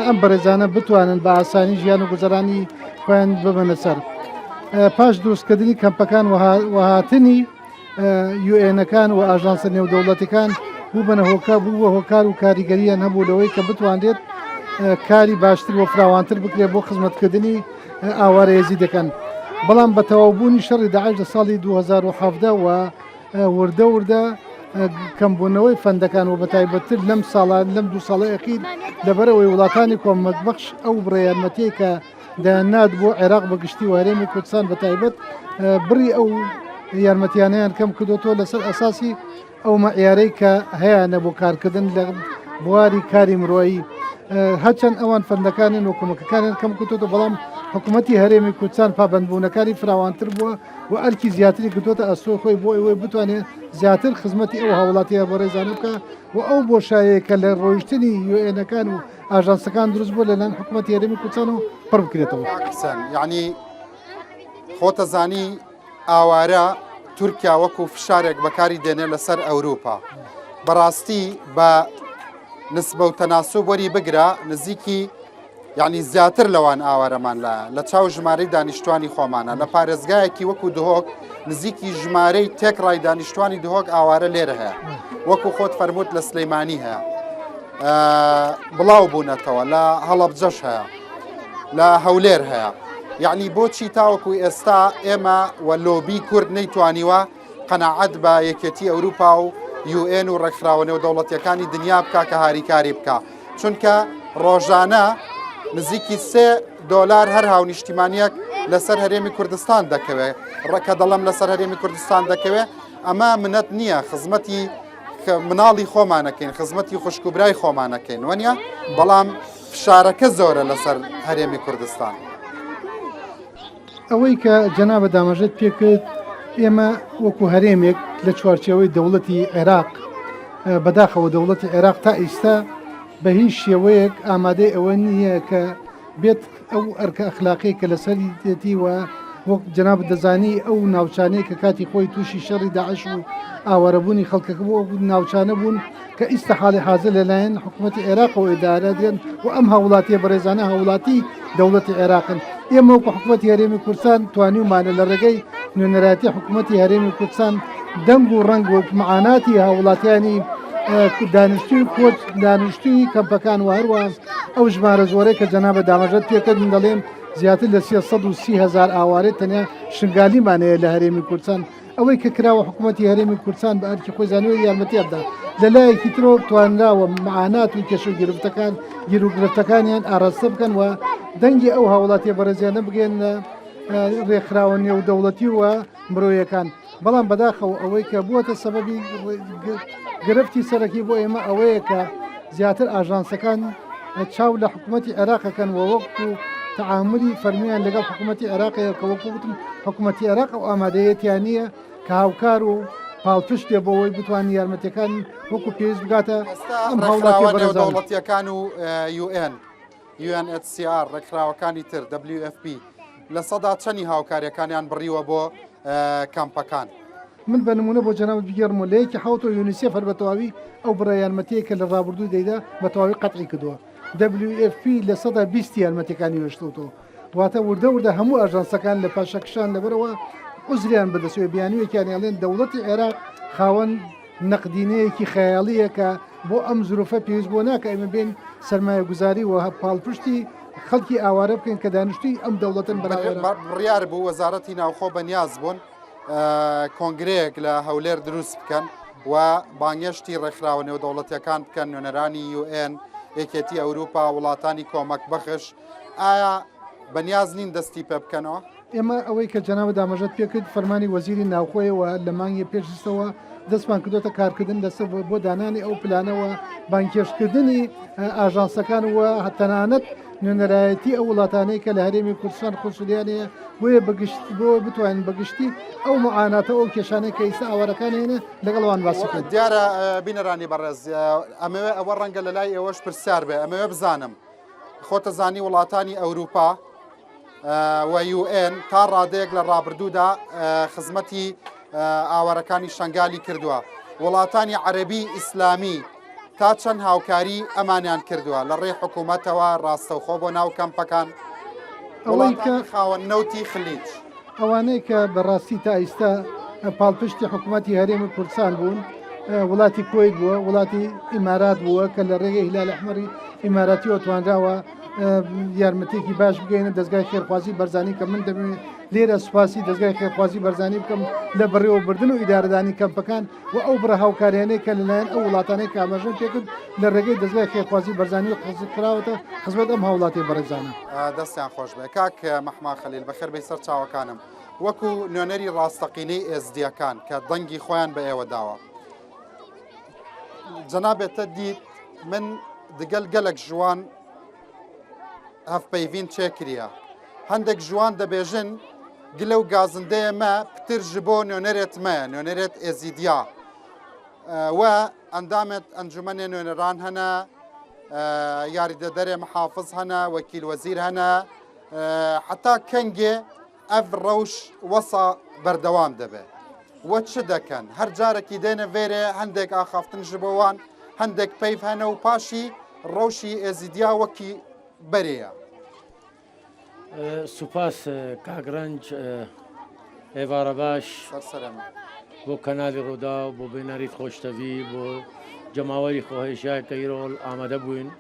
ئەم بەڕێزانە بتوانن بە ئاسانی ژیان و گوزەرانی خۆیان ببەنە سەر پاش دروستکردنی کەمپەکان وهاتنی یوئێنەکان و ئاژانسە نێودەوڵەتەکان بوو بنە هۆکا بووە هۆکار و کاریگەریان هەبوو لەوەی کە بتوانێت کاری باشتر و فراوانتر بکرێت بۆ خزمەتکردنی ئاوارە هێزیدەکان بەڵام بە تەواوبوونی شەڕی داعش لە ساڵی 2017 و وردە وردە کەمبوونەوەی فەندەکان و بەتایبەتتر لەم ساڵان لەم دو ساڵی ئەخیر لەبەرەوەی وڵاتانی کۆمەکبەخش ئەو بڕێیارمەتەیە کە دەیانات بۆ عێراق بەگشتی و هەرێمی کوردستان بەتایبەت بڕی ئەو یارمەتیانەیان کەم کردوتەوە لەسەر ئەساسی ئەو مەعیارەی کە هەیەە بۆ کارکردن لە بواری کاری مرۆیی هەرچەند ئەوان فەندەکانن و کۆمەکەکانیان کەم کردوتە بەڵام حکوومەتی هەرێمی کوردستان پابەندبوونەکانی فراوانتر بووە و ئەرکی زیاتری کردوتە ئەسۆ خۆی بۆ ئەوەی بتوانێت زیاتر خزمەتی ئەو هاوڵاتیە بۆ ڕێزانە بکە و ئەو بۆشایەیە کە لە ڕۆیشتنی یوئێنەکان و ئاژانسەکان دروست بووە لەلایەن حکوومەتی هەرێمی کوردستان و پڕ بکرێتەوە یعنی خۆتە زانی ئاوارە تورکیا وەکو فشارێک بەکاری دێنێ لەسەر ئەوروپا بەڕاستی بە نسبە و تەناسوب وەری بگرە نزیکی یعنی زیاتر لەوان ئاوارەمان لە چاو ژمارەی دانیشتوانی خۆمانە لە پارێزگایەکی وەکو دهۆک نزیکی ژمارەی تێکڕای دانیشتوانی دهۆک ئاوارە لێرە هەیە وەکو خۆت فەرمووت لە سلەیمانی هەیە بڵاو بوونەتەوە لە هەڵەبجەش هەیە لە هەولێر هەیە یعنی بۆچی تاوەکو ئێستا ئێمە و لۆبی کورد نەیتوانیوە قەناعەت بە یەکێتی ئەوروپا و UN و ڕێکخراوە نێودەوڵەتیەکانی دنیا بکە کە هاریکاری بکە چونکە ڕۆژانە نزیکی $3 هەر هاونیشتیمانیەک لەسەر هەرێمی کوردستان دەکەوێت ڕەکە دەڵم لەسەر هەرێمی کوردستان دەکەوێت ئەمە منەت نییە خزمەتی مناڵی خۆمانەکەین خزمەتی خوشکوبرای خۆمانەکەین وەنیە بەڵام فشارەکە زۆرە لەسەر هەرێمی کوردستان ئەوەی کە جەنابە دامەژێت پێکرد ئێمە وەکو هەرێمێک لە چوارچێوەی دەوڵەتی عێراق بەداخەوە دەوڵەتی عێراق تا ئێستا بە هیچ شێوەیەک ئامادەی ئەوە نییە کە بێت ئەو ئەرکە ئەخلاقی کە لەسەری دێتی و وەک جەناب دەزانی ئەو ناوچانەیە کە کاتی خۆی تووشی شەڕی داعش و ئاوارەبوونی خەڵکەکە بۆ ناوچانە بوون کە ئیسەحالی حاضر لەلایەن حکوومەتی عێراقەوە ئیدارە دێن و ئەم هاوڵاتیە بەڕێزانە هاوڵاتی دەوڵەتی عێراقن ئێمە وەکو حکوومەتی هەرێمی کوردستان توانیومانە لە ڕێگەی نوێنەراتی حکوومەتی هەرێمی کوردستان دەنگ و ڕنگ و معاناتی هاوڵاتیانی دانیشتوی کورد دانیشتوی کەمپەکان و هەروە ئەو ژمارە زۆرەی کە جەنابە دامەژەت پێکردن دەڵێم زیاتر لە 330,000 ئاوارێت تەنیا شنگالیمانەیە لە هەرێمی کوردستان ئەوەی کە کراوە حکوومەتی هەرێمی کوردستان بە ئەرکی خۆی زانیوی یارمەتیابدا لەلایەکی ترۆ توانراوە معانات و کێش و گرفتەکان گیر و گرفتەکانیان ئاراستە بکەن و دەنگی ئەو هاوڵاتی بەڕێزیانە بگەن ڕێکخراوە نێو دەوڵەتی و مرۆیەکان بەڵام بەداخەوە ئەوەی کە بووەتە سەبەبی گرفتی سەرەکی بۆ ئێمە ئەوەیە کە زیاتر ئاژانسەکان چاو لە حکوومەتی عێراقەکەن و وەکت و تعاملی فەرمیان لەگەڵ حکوومەتی عێراقەیە کە وەکو وتم حکوومەتی عێراق ئەو ئامادەیەتیان نییە کە هاوکار و پاڵپشت بێ بۆەوەی بتوانانی یارمەتیەکان وەکو پێویست بگاتە ئەم دەوڵەتیەکان و UNHCR ڕێکخراوەکانی تر WFP لە سەدا چەندی هاوکاریەکانیان بڕیوە بۆ کەمپەکان من بە نمونە بۆ جەناب بگەڕمە لەیەکی حوت و یونیسێف هەر بەتەواوی ئەو بڕە یارمەتەیە کە لە ڕابردوو دەیدا بەتەواوی قەتعی کردووە WFP لە سەدا 20 یارمەتیەکانی وێشتوتەوە واتە وردە وردە هەموو ئاژانسەکان لە پاشەکشان لەبەرەوە عزریان بەدەسوێ بیانوێکیانیاڵێن دەوڵەتی عێراق خاوەن نەقدینەیەکی خەیاڵیە کە بۆ ئەم زروفە پێویست بۆ ناکە ئێمە بێن سەرمایە گوزاری و پاڵپشتی خەڵکی ئاوارە بکەین کە دانیشتوی ئەم دەوڵەتن بڕیار بوو وەزارەتی ناوخۆ بەنیاز بوون کۆنگرەیەک لە هەولێر دروست بکەن و بانگشتی ڕێکخراوە نێودەوڵەتیەکان بکەن نوێنەرانی UN یەکێتی ئەوروپا وڵاتانی کۆمەک بەخش ئایا بەنیاز نین دەستی پێ بکەنەوە ئێمە ئەوەی کە جەنابە دامەژەت پێکرد فەرمانی وەزیری ناوخۆیەوە لە مانگی پێشستەوە دەستمان کردوتە کارکردن لەسەر بۆ دانانی ئەو پلانەوە بانکێشکردنی ئاژانسەکان وە تەنانەت نوێنەرایەتی ئەو وڵاتانەی کە لە هەرێمی کوردستان خۆسوودیانەیە بۆیە بۆ بتوانین بەگشتی ئەو معاناتە ئەو کێشانەی کە ئێستا ئاوارەکانێنە لەگەڵوان باسەکەن. دیارە بینەرانی بەڕێز ئەمەوێ ئەوە ڕەنگە لە لای ئێوەش پرسیار بێ ئەمەوێ بزانم خۆتە زانی وڵاتانی ئەوروپا و UN تا ڕادەیەک لە ڕابردوودا خزمەتی ئاوارەکانی شنگالی کردووە وڵاتانی عەرەبی ئیسلامی تا چەند هاوکاری ئەمانیان کردووە لە ڕێی حکوومەتەوە ڕاستەوخۆ بۆ ناو کەمپەکان وڵاتانی خاوەن نەوتی خلیج ئەوانەی کە بەڕاستی تا ئێستا پاڵپشتی حکوومەتی هەرێمی کوردستان بوون وڵاتی کۆیت بووە وڵاتی ئیمارات بووە کە لە ڕێگەی هیلال ئەحمەری ئیماراتی ئۆتوانراوە یارمەتێکی باش بگەینە دەستگای خێرخوازی بەرزانی کە من دەبێت لێرە سوپاسی دەستگای خێرخوازی بەرزانی بکەم لە بەڕێوەبردن و ئیدارەدانی کەمپەکان و ئەو بڕە هاوکاریانەی کە لەلایەن ئەو وڵاتانەی کامەژن پێکرد لە ڕێگەی دەستگای خێرخوازی بەرزانی و کراوەتە خزمەت ئەم هاوڵاتی بەڕێزانە. دەستیان خۆش بێ کاک مەحما خەلیل بەخێر بەی سەر چاوەکانم وەکو نوێنەری ڕاستەقینەی ئێزدیەکان کە دەنگی خۆیان بە ئێوە داوە جەنابێتە دیت من دگەل گەلک ژوان هەفپەیڤین چێکریە هەندێک ژوان دەبێژن گلە و گازندەیە مە پتر ji بۆ نوێنەرێت مەیە نوێنەرێت ئێزیدیا و ئەندامێت ئەنجومەنێ نوێنەران هەنە یاریدەدەرێ محافظ هەنە وەکیل وەزیر هەنە حتا کەنگێ ئەڤ ڕەوش وەسا بەردەوام دەبێت وە چ دەکەن هەر جارێکی دێنە vێرێ هەندێک ئاخافتن ji بۆوان هەندێک پەیف هەنە و پاشی ڕەوشی ئێزیدیا وەکی بەرەیە. سوپاس کاگرنج ئێوارە باش بۆ کەنالی ڕوودا و بۆ بینەریت خۆشتەوی بۆ جەماوەری خۆهێشای کە ئیرۆڵ ئامادە بووین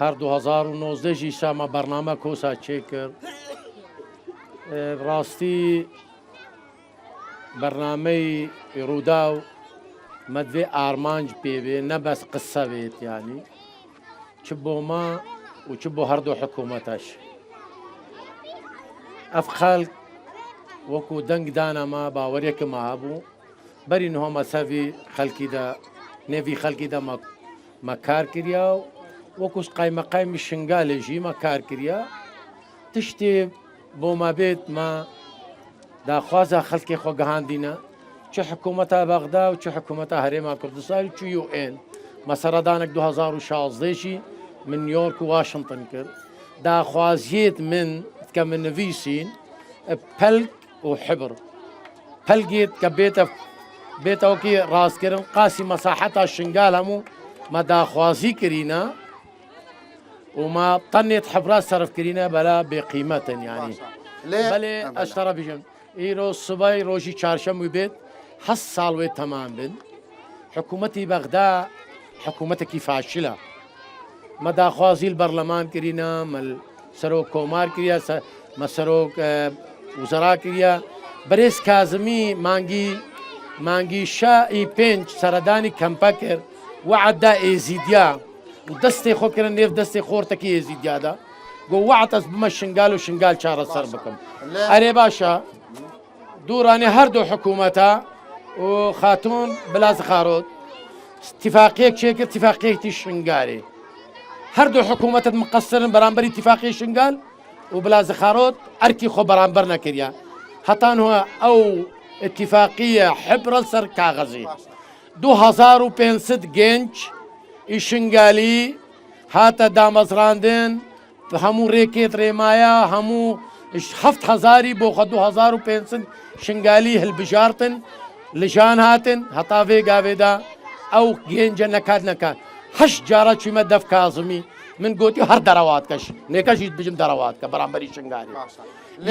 هەر 2019 سامە بەرنامە کۆسا چێ کرد ڕاستی بەرنامەی ڕوودا و مەدوێ ئارمانج پێبێ نەبەس قسە بێت ینی چ بۆ ما و چ بۆ هەردوو حکوومەتەش ئەف خەڵک وەکو دەنگ دانەما باوەڕێکم هەبوو بەری نهۆمە سەوی خەڵکیدا نێوی خەڵکیدا مەکار کردیا و وەکوش قایمەقایمی شنگالێژی مەکار کردیا تشتێ بۆ ما بێت ما داخوازە خەڵکی خۆ گەهاندینە چه حکوومەتە بەغدا و چه حکوومەتە هەرێما کوردستان چ UN مەسەرەدانێک 2016 من نیویۆرک و واشنگتن کرد داخوازیێت من کە من نویسین پەلک و حبر پەلگێت کە بێتەوەکی ڕاستکردن قاسی مەساحەتا شنگال هەموو مە داخوازی کرینە و ما تەنێت حبرا سەرفکردینە بەلا بێقیمەتن ینی بەلێ ئەشتەڕە بژم ئیرۆ سبای ڕۆژی چارشەمووی بێت 8 ساڵ وێ تەمام بن حکوومەتی بەغدا حکوومەتێکی فاشلە مە داخوازی بەرلەمان کرینە سەرۆک کۆمار کردیا مە سەرۆک وزەرا کردیا بەرێز کازمی مانگی شائی 5 سەردانی کەمپە کرد وعدا ئێزیدیا و دەستی خۆکردن نێف دەستی خۆرتەکی ئێزیدیادا گۆ وعتەس بمە شنگال و شنگال چارەسەر بکەم ئەرێ باشە دوورانی هەردوو حکوومەتە و خاتون بلاز خارۆت اتفاقیەک چێکرد اتفاقیەتی شنگارێ هەردوو حکوومەتت مقەسرن بەرامبەری اتفاقی شنگال و بلاز خارۆت ئەرکی خۆ بەرامبەر نەکردیا هەتان هو ئەو اتفاقیە حبرە سەر کاغەزی 2500 گەنج ئیشنگالی هاتە دامەزراندن هەموو ڕێکێت ڕێمایە هەموو 7,000 بۆ 2500 شنگالی هەلبژارتن لژان هاتن هەتا vێگاوێدا ئەو گەنجە نەکات نەکات 8 جارە چوومە دەف کازمی من گوتی هەر دەڕەوات کەش نێکەشیت بژم دەڕەوات کە بەرامبەری شنگالی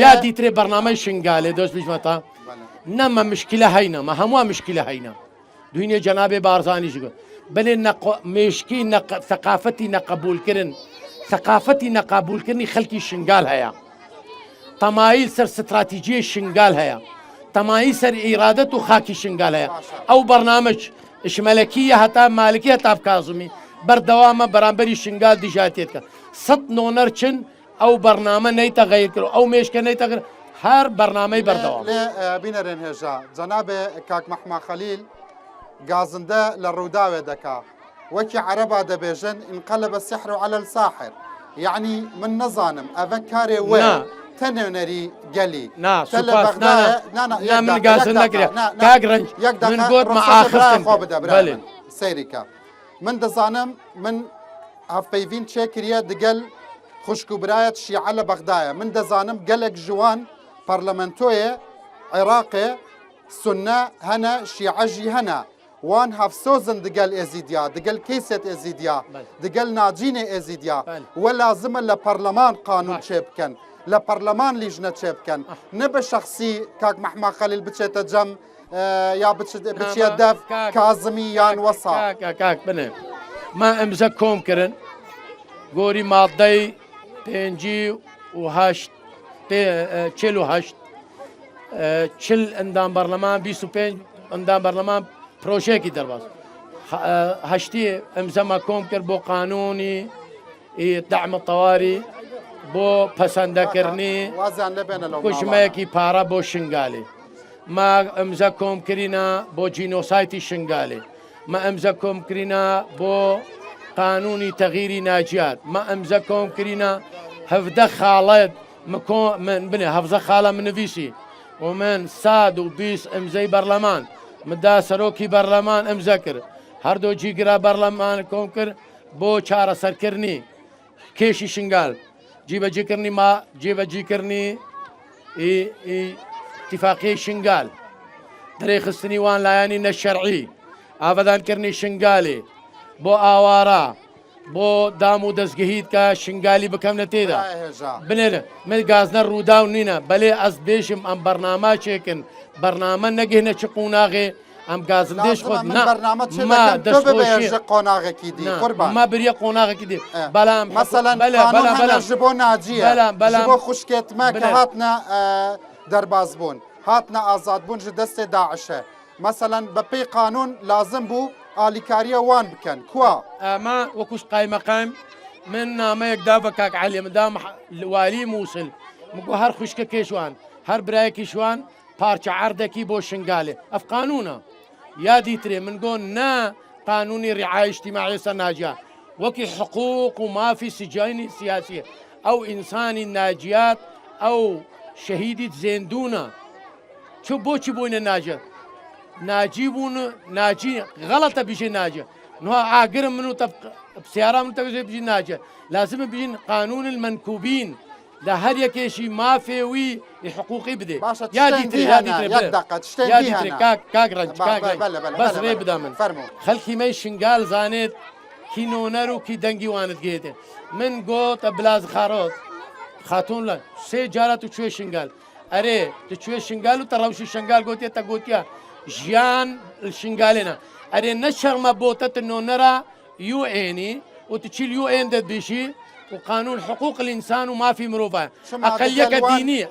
یا دیترێ بەرنامەی شنگالێ دۆست بژمەتە نەمە مشکلە هەینە مە هەمووە مشکلە هەینە دوینێ جەنابێ بارزانیش گوت بەلێ مێشکی ثقافەتی نەقبولکردن ثقافەتی نەقبولکردنی خەڵکی شنگال هەیە تەمایل سەر ستراتیجیە شنگال هەیە تەمایی سەر ئیرادەت و خاکی شنگال هەیە ئەو بەرنامج شمەلەکیە هەتا مالکی هەتا کازمی بەردەوامە بەرامبەری شنگال دیژاتێتکە 100 نۆنەر چن ئەو بەرنامە نەیتە غەیر کرد ئەو مێشکە نەیتە هەر بەرنامەی بەردەوام بینەرێن هێژا جەنابێ کاک مەحما خەلیل گازندە لە ڕووداوێ دەکا وەکی عەرەبا دەبێژن انقلب السحر على الساحر يعني من نظانم أفكاري و تنونري قلي نا سوباس نا من قاسن نقري كاغرنج من قد ما آخر بلي سيريكا من دزانم من هفيفين تشكريا دقل خشكو براية شيعة لبغدايا من دزانم قلق جوان برلمانتوية عراقي سنة هنا شيعة جي هنا وان هفسوزن دقل ازيديا دقل كيسة ازيديا دقل ناجينة ازيديا ولازم لبرلمان قانون شبكن لبرلمان لجنة شبكن نبى شخصي كاك محمد خليل بتشيت جم يا بتشيت دف كاظمي يان وصا كاك بني ما امزكهم كرن قوري ماضي بينجي وهاشت تشيلو هاشت تشل اندام برلمان بيسو بين اندام برلمان بروجيكي درباس هشتي امزما كوم كر بو قانوني دعم الطوارئ بو پسندکرنی کشمکی پارا بو شنگالی ما امزا کوم کرینا بو جینوسایتی شنگالی ما امزا کوم کرینا بو قانونی تغییری ناجیات ما امزا کوم کرینا هفده خالد من بني هفزة خالة من نفيسي ومن ساد وبيس امزي برلمان مدا سروكي برلمان امزكر هردو جيقرا برلمان كومكر بو چارة سركرني كيشي شنگال جيبا جيكرني ما جيبا جيكرني اتفاقية شنگال دريخ السنيوان لايانين الشرعي آفدان كرني شنگالي بو آوارا بو دامو دزگهید که شنگالی بکم نتیدا بنره من گازنا روداو نینا بله از بیشم ام برنامه چکن برنامه نگهنه چه قوناغی ام گازندش خود نه ما دشخوشی قوناغی کی دی قربان ما بریا قوناغی کی دی بلا مثلا قانون هنه جبو ناجیه جبو خوشکت ما که هاتنا درباز بون هاتنا آزاد بون جدست داعشه مثلا بپی قانون لازم بو آلیکاریه وان بکن کوا ما وكوش قايمة قايم من ما يقدافا كاك علي مدام والي موصل مقو هر خشكة كيشوان هر براي كيشوان بارچ عردكي بو شنغالي اف قانونا يا ديتري من قول نا قانوني رعاية اجتماعية سناجية وكي حقوق وما في سجين سياسية او انساني ناجيات او شهيدة زيندونا شو بوچي بوين الناجيات ناجيبون ناجي غلطة بيجي ناجي نها عاقر منو تبقى بسيارة منو تبقى بيجي ناجي لازم بيجي قانون المنكوبين لا هر يكيشي ما فيوي حقوقي بدي يا ديتري يا دقة يا ديتري كاك رنج بس ريب دامن خلكي ما شنقال زانيت كي نونرو كي دنجي وانت جيته من قوت بلاز خاروت خاتون لا سي جارة تشوي شنقال اري تشوي شنقال وتروشي شنقال قوتيا تقوتيا جيان الشنغالينا اري نشر ما بوتت انه نرى يو اني وتشيل يو ان ده بشي وقانون حقوق الانسان وما في مروفه اقليه دينيه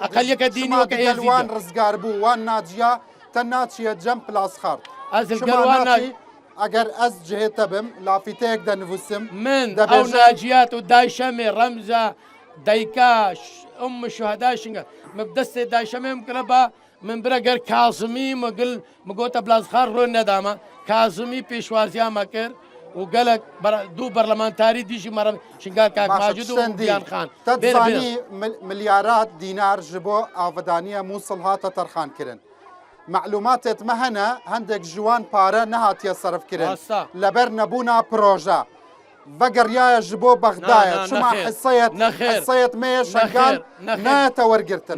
وان رزقار بو وان ناجيا تناتشي جنب الاسخار از القروان اگر از جهه تبم لافيتك ده نفسم من او ناجيات ودايشمي رمزه دايكاش ام الشهداء شنغ مبدس دايشمي مقربه من برگر کاظمی مگوت بلاز خار رو ندامه کاظمی پیشوازی ما کرد و گلک دو برلمانتاری دیشی مرا شنگار کاک ماجد و بیان خان تدزانی مليارات دينار جبو آفدانية موصل هاتا ترخان كرن معلومات مهنا هندك جوان بارا نهات يصرف كرن لبر نبونا بروجا وقريايا جبو بغدايا شما حصيت مية شنقال ناتا ورقرتن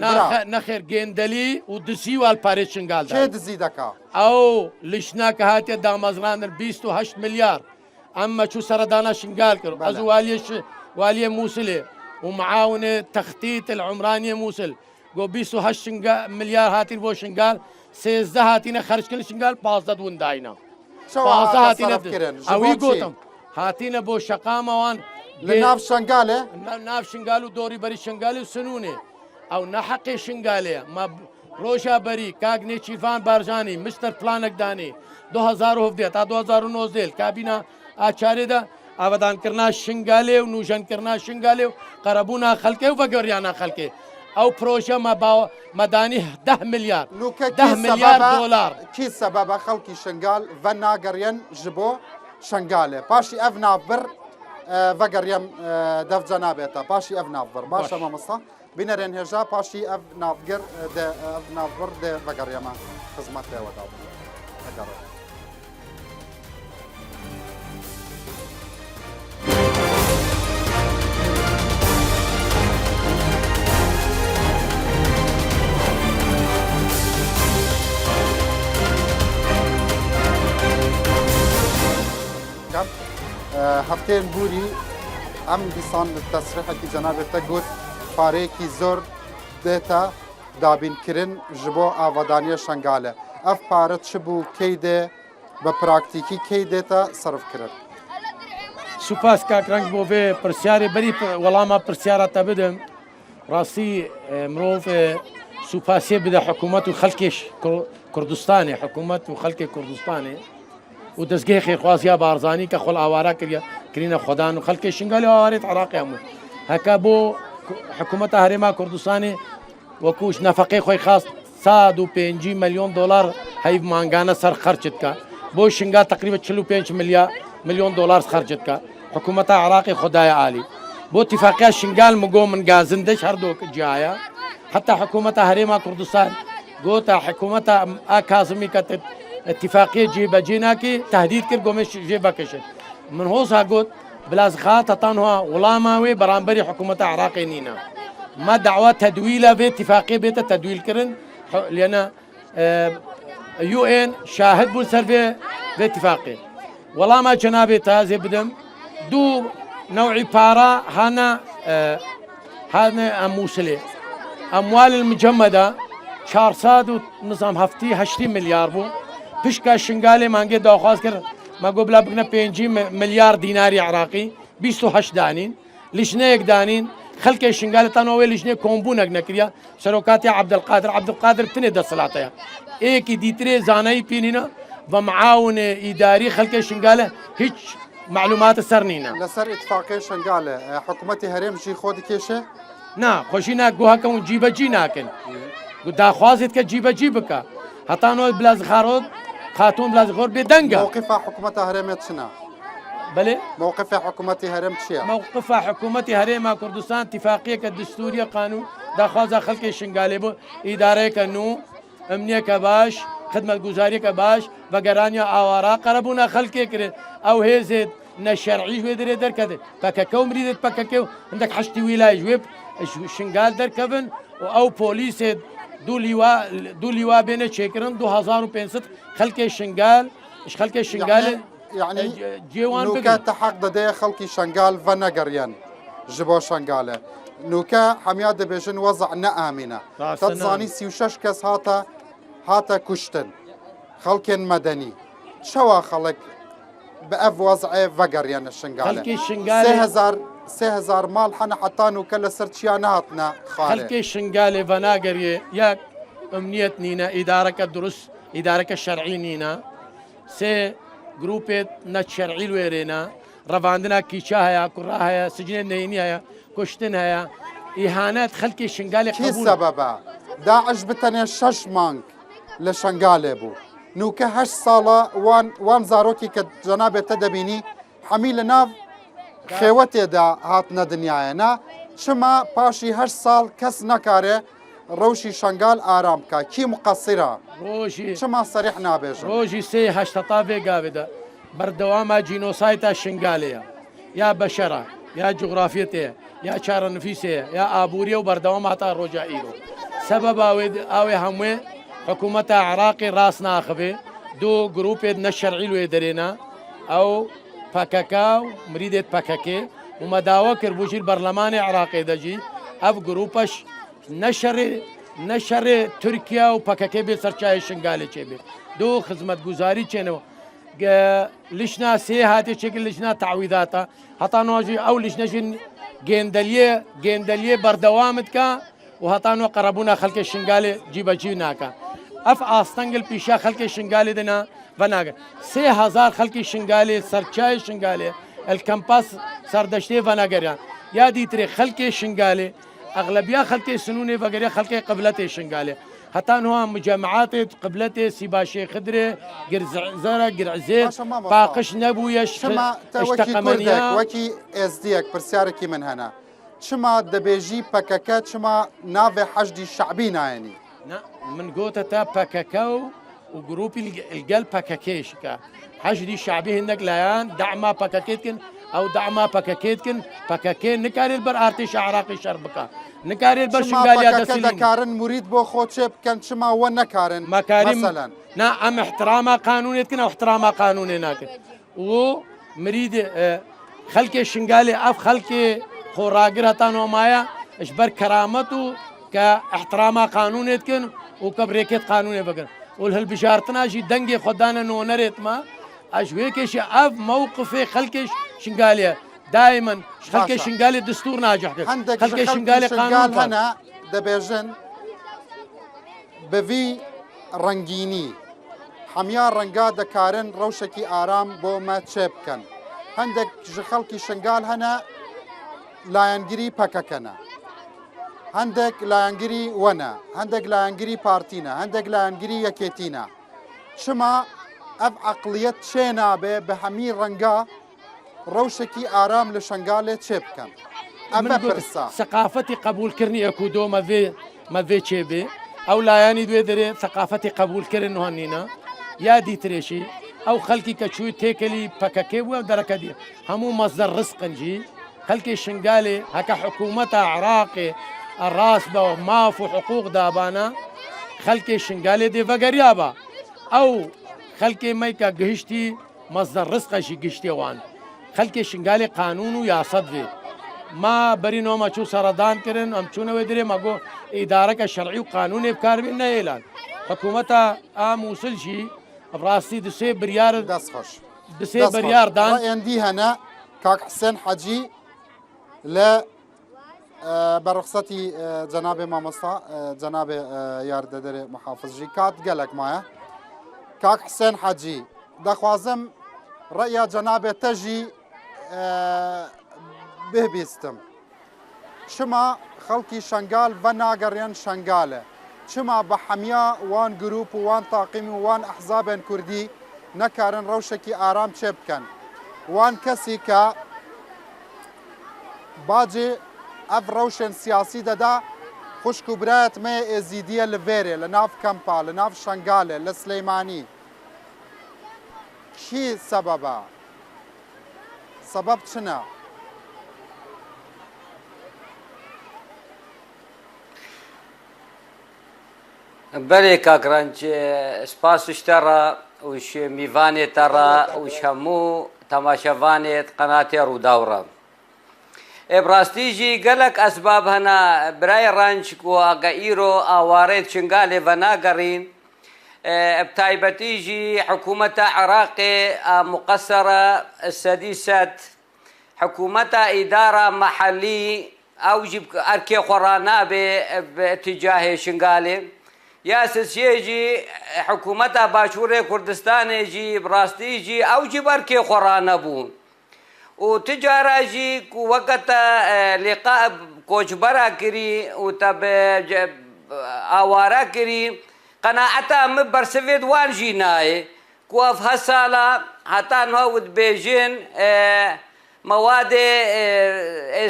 نخير جندلي ودسي والباريس شنقال شي دزي دكا او لشناك هاتي دامزران البيستو 8 مليار اما شو سردانا شنقال كرو ازو واليه موصلي ومعاونة تخطيط العمرانية موصل قو بيستو 8 مليار هاتي بو شنقال 16 هاتينا خرج كل شنقال 15 ونداينا 15 هاتينا اوي قوتم هاتينا بو شقامة وان لناف شنغالي ناف شنغالو دوري بري شنغالي سنوني او نحقي شنغالي ما روشا بري كاغني چيفان بارجاني مستر فلانك داني 2017 تا 2019 كابينا آچاري دا آودان کرنا شنغالي و نوشن کرنا شنغالي قربونا خلقه و فقريانا خلقه او بروجه ما مداني 10 مليار 10 مليار دولار كي سبب خلقي شنغال فنا قرين جبو شنغالي باشي افنا بر وەگەڕیم دەف جەنابێتە پاشی ئەف ناوبڕ باشە مامۆستا بینەرێن هێژا پاشی ئەف ناوگر ناوبڕ دێ وەگەڕێمە خزمەت لێوەدا ئەگەڕێ هەفتەیەن بووری ئەم دیسان تەسریحێکی جەنابێتە گوت پارەیەکی زۆر دێتە دابینکردن ji bo avadaniya şengalê. Ev pare çi bû key dê bi praktîkî key dête serfkirin. سوپاس کاکرنگ بۆ vê pirsyarê berî welama pirsyara te bidim. Rastî mirov supasiyê bide hikûmet û xelkê Kurdistanê hikûmet û xelkê Kurdistanê û destgehê xêrxwaziya barzanî ke xwel awara kiriye kirîne xwedan û xelkê şingalê awarê Iraqê hemû. Heke bo hikûmeta Herêma Kurdistanê wekû ji nefeqê xwe xast 105 milyon dolar heyv mangane ser xerç dike. Bo şinga teqrîben 45 milyon dolar xerç dike. Hikûmeta Iraqê xwedaya alî. Bo itîfaqiya şingal min got min gazindeş her do cihaya. Heta hikûmeta Herêma Kurdistan gota hikûmeta a Kazimî ke اتفاقیه جیبجی ناکی تهدید کرد گمش جیبه کشید من هوسا گفت بلاز خاطر تنها ولاماوی برانبری حکومت عراقی نینا ما دعوة تدويله في اتفاقية بيت تدويل كرن لأن UN شاهد بولسر في اتفاقية والله ما جنابي تازي بدم دو نوعي بارا هانا موسلي أموال المجمدة 400 نظام هفتي 80 مليار بو پشکا شنگالی مانگه داخواست کرد ما گو بلا بکنه 5 میلیار دیناری عراقی 28 دانین لیشنه یک دانین خلک شنگالی تنوی لیشنه کمبونک نکریا سروکاتی عبدالقادر بتنه ده صلاته ایکی دیتره زانایی پینینا و معاون اداری خلک شنگاله هیچ معلومات سرنینا لسر اتفاقی شنگاله حکومتی هرم جی خود کشه نه خوشی نه گوها کون جیبه جی ناکن داخواست که جیبه جی بکا حتی نوع بلاز خارود خاتون بلاز خور بدنگا موقف حكومة هرم شنو؟ بله موقف حكومة هرم شيا؟ موقف حكومة هرم كردستان اتفاقية الدستورية قانون داخل خلق شنغالي بو إدارة كنو أمنية كباش خدمة جزارية كباش وقرانيا آوارا قربونا خلقي كره أو هزد نشرعي جوي در كده بكاكو مريدت بكاكو عندك حشتي ولاية جوي شنغال در كفن أو بوليس دو لواء بين شكرن 2500 خلق شنغال ايش خلق شنغال يعني جيوان نوكا تحق ده خلق شنغال فنغريان جبو شنغال نوكا حمياد بيجن وضع نآمنة تتصاني 36 كس هاتا كشتن خلق مدني شوا خلق بأف وضع فغريان الشنغال خلق شنغال 3000 مال حنا حتى نوكا سرتشياناتنا خلق شنغال فناغري ياك امنية نينا إدارة الدرس إدارة الشرعي نينا سي جروبت نت شرعي الويرينا رفاندنا كيشا هيا كرا هيا سجن نيني هيا كشتن هيا إهانات خلق شنغال كي سببا داعش بتني شش مانك لشنغال بو نوكا 8 صالة وان زاروكي كجناب تدبيني حميل ناف خيوتي دا هاتنا دنيانا شما باشي 8 صال كس نكاره روشي شنغال آرام کا کی مقصرة روشي شما صريح نابيج روشي سي هشتطافي قابدة بردواما جينوسايتا شنغالية يا بشرة يا جغرافيتي يا شارة نفيسية يا آبورية وبردواما تا رجائيرو سبب اوي هموي حكومة عراقي راسنا اخفي دو جروب نشرعي لو يدرينا او باكاكاو مريدة باكاكي ومداوا كربوشي البرلمان العراقي دجي اف جروبش نشر ترکیه و پاککه به سرچای شنگالی چه بی دو خدمت گزاری چنو لشنا سه هاتی شکل لشنا تعویضاتا حتی نواجی او لشناش گندلیه بردوامت کا و حتی نو قربونا خلق شنگالی جیبا جی ناکا اف آستنگل پیشا خلق شنگالی دنا وناگا 3000 خلق شنگالی سرچای شنگالی الکمپاس سردشته وناگریان یا دیتری خلق شنگالی اغلبيه خلق سنونه وغيره خلق قبلته شنغاله حتى نوع مجمعات قبلتي سيباشي خدري قرزعزرة قرعزيت باقش نبويش شما توكي كردك وكي ازديك برسياركي من هنا شما دبيجي بكاكات شما نافي حشدي شعبينا يعني من قوتة باكاكاو وجروبي القلب باكاكيشكا حشدي شعبي هناك ليان دعما باكاكيتكن او دعما باكاكيتكن باكاكين نكاري البر ارتش عراقي شربكا نكاري البر شنقاليا دسلين كارن مريد بو خوتشب كان شما ونكارن مثلا نعم احتراما قانونيتكن او احتراما قانونيناكن و مريد خلقي شنقالي اف خلقي خوراقر هتانو مايا اشبر كرامته كاحتراما قانونيتكن وكبريكت قانوني بقر والهل بشارتنا جي دنجي خدانا نو نريت ما اشويكش اف موقفي خلقش شنقاليا دائما خلقي شنقالي دستور ناجح خلقي شنقالي قانون هنا دبيجن بفي رنگيني حميار رنگا دكارن روشكي آرام بو ما تشيبكن عندك خلقي شنقال هنا لاينگري پککنا عندك لاينگري ونا عندك لاينگري بارتينا عندك لاينگري يكيتينا شما اف عقليت شينا بحمير رنگا روشكي آرام لشنقالة تشيبكن اما برسا ثقافتي قبول كرني اكودو ما في تشيبي او لاياني دوي دري ثقافتي قبول كرن هنينا يا دي تريشي او خلقي كشوي تيكلي بككي ودركه دي همو مصدر رزق نجي خلقي شنقالي هكا حكومتها عراقي الراسبة وماف حقوق دابانا خلقي شنقالي دي فقريابا او خلقي ميكا قهشتي مصدر رزق شي قهشتي وان خلقي شنقالي قانونو يا صدفي ما برينو ما شو سردان كرن ام شو نويدري ما قو ادارك الشرعي وقانوني بكار بينا ايلان حكومتها موصل شي براسي دسي بريار دسي بريار دان رأيان دي هنا كاك حسين حجي لا برخصتي جناب مامستا جناب يار ددر محافظ جي كات قالك معايا كاك حسين حجي دخوازم رأي جناب تجي به بيستم شما خلقي شنقال وناقرين شنقالة شما بحميا وان جروب وان طاقم وان احزاب كردي نكارن روشكي آرام تشبكن وان كسي كا باجي اف روشن سياسي دا خشكو برات ما ازيدية لفيري لناف كامبا لناف شنقالة لسليماني شي سببا سبب شنا بله كاكرانج سباس اشترى وش ميفاني ترى وش همو تماشافاني قناتي روداورا ابراستيجي قالك اسباب هنا براي رانشك واغايرو اواريت شنغالي فناغرين بتايبتيجي حكومة عراقي مقصرة السادسات حكومة إدارة محلي أوجب أركي قرانا باتجاه شنغالي ياسس يجي حكومة باشوري كردستان يجي براستي يجي أوجب أركي قرانا بون وتجارة جي وقت لقاء كوشبرا كري وتب آوارا كري قناعتا مبرسفيد وان جيناي كوف هسالة حتى نهود بيجين مواد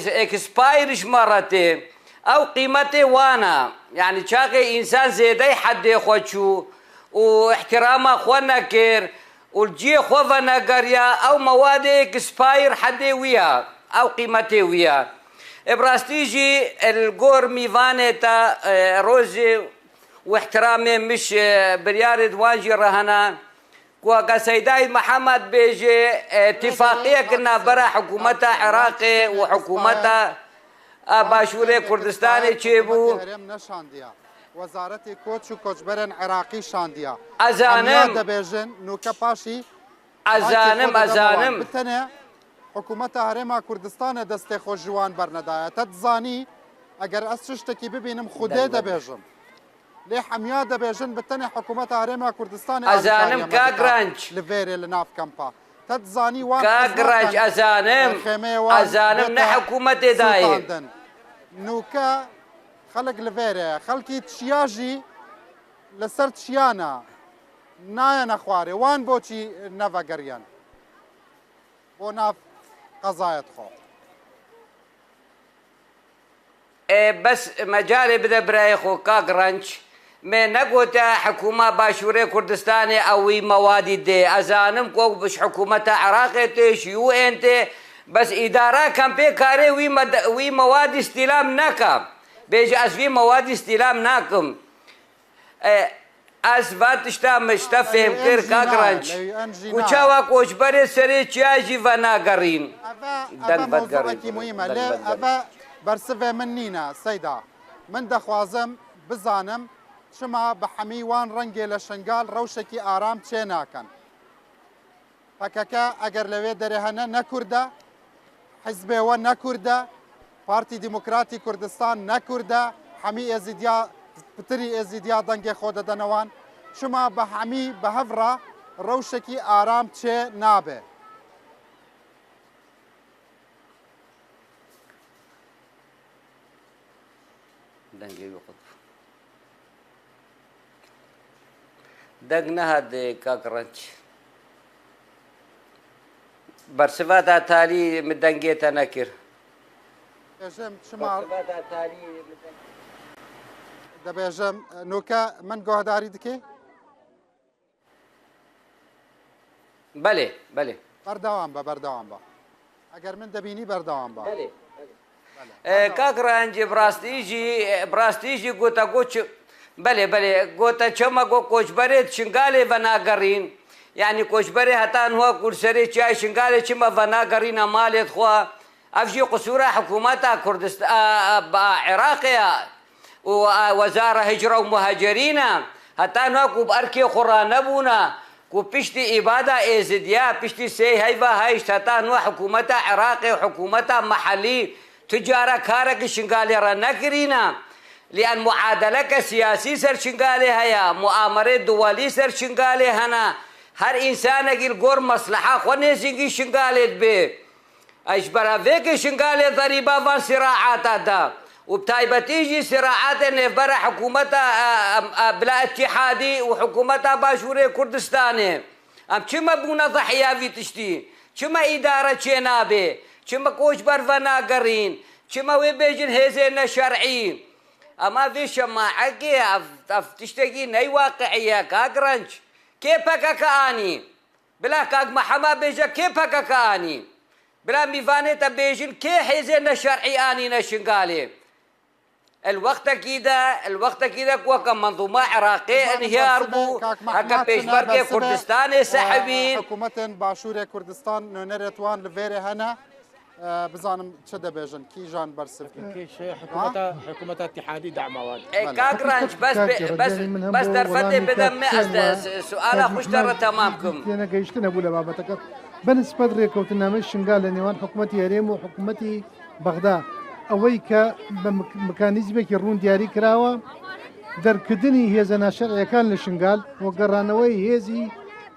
اكسبايرش مرتين او قيمتي وانا يعني شاقي انسان زيدي حد يخوشو واحترامه خونا كير والجي خوفنا قريا او مواد اكسباير حد ويا او قيمتي ويا ابراستيجي الجور ميفانيتا روزي واحترامي مش بريارد واجي رهنا وقسيداي محمد بيجي اتفاقية كنا برا حكومة عراقي وحكومة باشوري كردستاني تشيبو وزارتي كوتش وكوچبرن عراقي شانديا أزانم دبيجن نوكا باشي أزانم بتنه حكومة هرما كردستان دستي خوش جوان برندايا تتزاني اگر اسشتكي ببينم خودي دبيجن ليه حميا دبيجن بتنه حكومة هرما كردستان أزانم كاغرانج لفيري لناف كامبا تتزاني وان كاغرانج أزانم نحكومة داير نوكا خلق لفيري خلقي تشياجي لەسەر چیانە نایەنە خوارێ وان بۆچی نەڤەگەریان بۆ ناف قەزایەت خۆ بەس مەجارێ بدە برای خۆ کاک ڕەنج مێ نەگوتە حکوومە باشوورەی کوردستانی ئەوی مەوادی دێ ئەزانم کۆ بش حکوومەتە عراقێ تێش UN تێ بەس ئیدارە کەم پێ کارێ وی مەوادی استیلام نەکە بێژە ئەس وی مەوادی استیلام ناکەم ئەس با تشتا مشتە فێم کرد کاک ڕەنج کوچاوە کۆچبەرێ سەرێ چیاژی ڤە ناگەڕین دەنگ مۆزوعێکی مویمە لێ ئەڤە بەرسڤێ من نینە سەیدا من دەخوازم بزانم چما بە حەمی وان ڕەنگێ لە شنگال ڕەوشێکی ئارام چێ ناکەن پەکەکە ئەگەر لەوێ دەرێ هەنە نەکوردە حیزبێوە نەکوردە پارتی دیموکراتی کوردستان نەکوردە هەمی ئێزیدیا پتری ئێزیدیا دەنگێ خۆ دەدەنەوان چما بە هەمی بە هەڤڕە ڕەوشێکی ئارام چێ نابێ دەنگ نەهات کاک ڕەنج بەرسڤاتا تالی من دەنگێتە نەکرد دەبێژم نوکە من گۆهداری دکێ بەلێ بەلێ بەردەوام بە بەردەوام بە ئەگەر من دەبینی بەردەوام بە کاک ڕەنج براستیژی گوتە گۆچ بەلێ بەلێ گۆتە چەمە گۆ کۆچبەرێت شنگالێ بە ناگەڕین یعنی کۆچبەرێ هەتان هۆ کورسەرێ چای شنگالێ چمە بە ناگەڕینە مالێت خوا ئەفژی قسوورە حکوومەتە کوردستان عێراقەیە وەزارە هیجرە و مهاجرینە هەتان هۆ کوب ئەرکێ خوڕا نەبوونە کو پشتی ئیبادا ئێزیدیا پشتی سێ هەیڤە هەیشت هەتان هۆ حکوومەتە عێراقی حکوومەتە مەحەلی تجارە کارێکی شنگالێ ڕە نەکرینە لأن معادلة سياسي سر شنقالي هيا مؤامرة دولي سر شنقالي هنا هر إنسان يقول قور مصلحة خواني سنقي شنقالي بي أجبرها فيك شنقالي ضريبة فان صراعات هذا وبتايبتيجي صراعات نفبر حكومة بلا اتحادي وحكومة باشوري كردستاني أم كما بونا ضحية في تشتي كما إدارة شنابي كما كوش برفنا قرين كما ويبيجن هزين شرعي أما في شماعكي تشتكي ني واقعية كاك رنج كيفك كأني بلا كاك محمد بيجا كيفك كأني بلا ميفاني تبيجن كي حيزين شرعي آني نشنقالي الوقت كده كوكا منظومة عراقية انهيار بو هكا بيشبركي كردستان سحبين حكومة باشوري كردستان نونرتوان لفيري هنا بزانم چه دەبێژن کیژان بەرسف حکوومەتە اتحادی داماوان کاک ڕەنج بەس دەرفەتێ بدەم سوالە خوشتەڕە تەمام بکەم تێنەگەیشتن نەبوو لە بابەتەکە بەنسبەت ڕێکەوتنامەی شنگال لە نێوان حکوومەتی هەرێم و حکوومەتی بەغدا ئەوەی کە بە مکانیزمێکی ڕوون دیاری کراوە دەرکردنی هێزە ناشەرعیەکان لە شنگال و گەڕانەوەی هێزی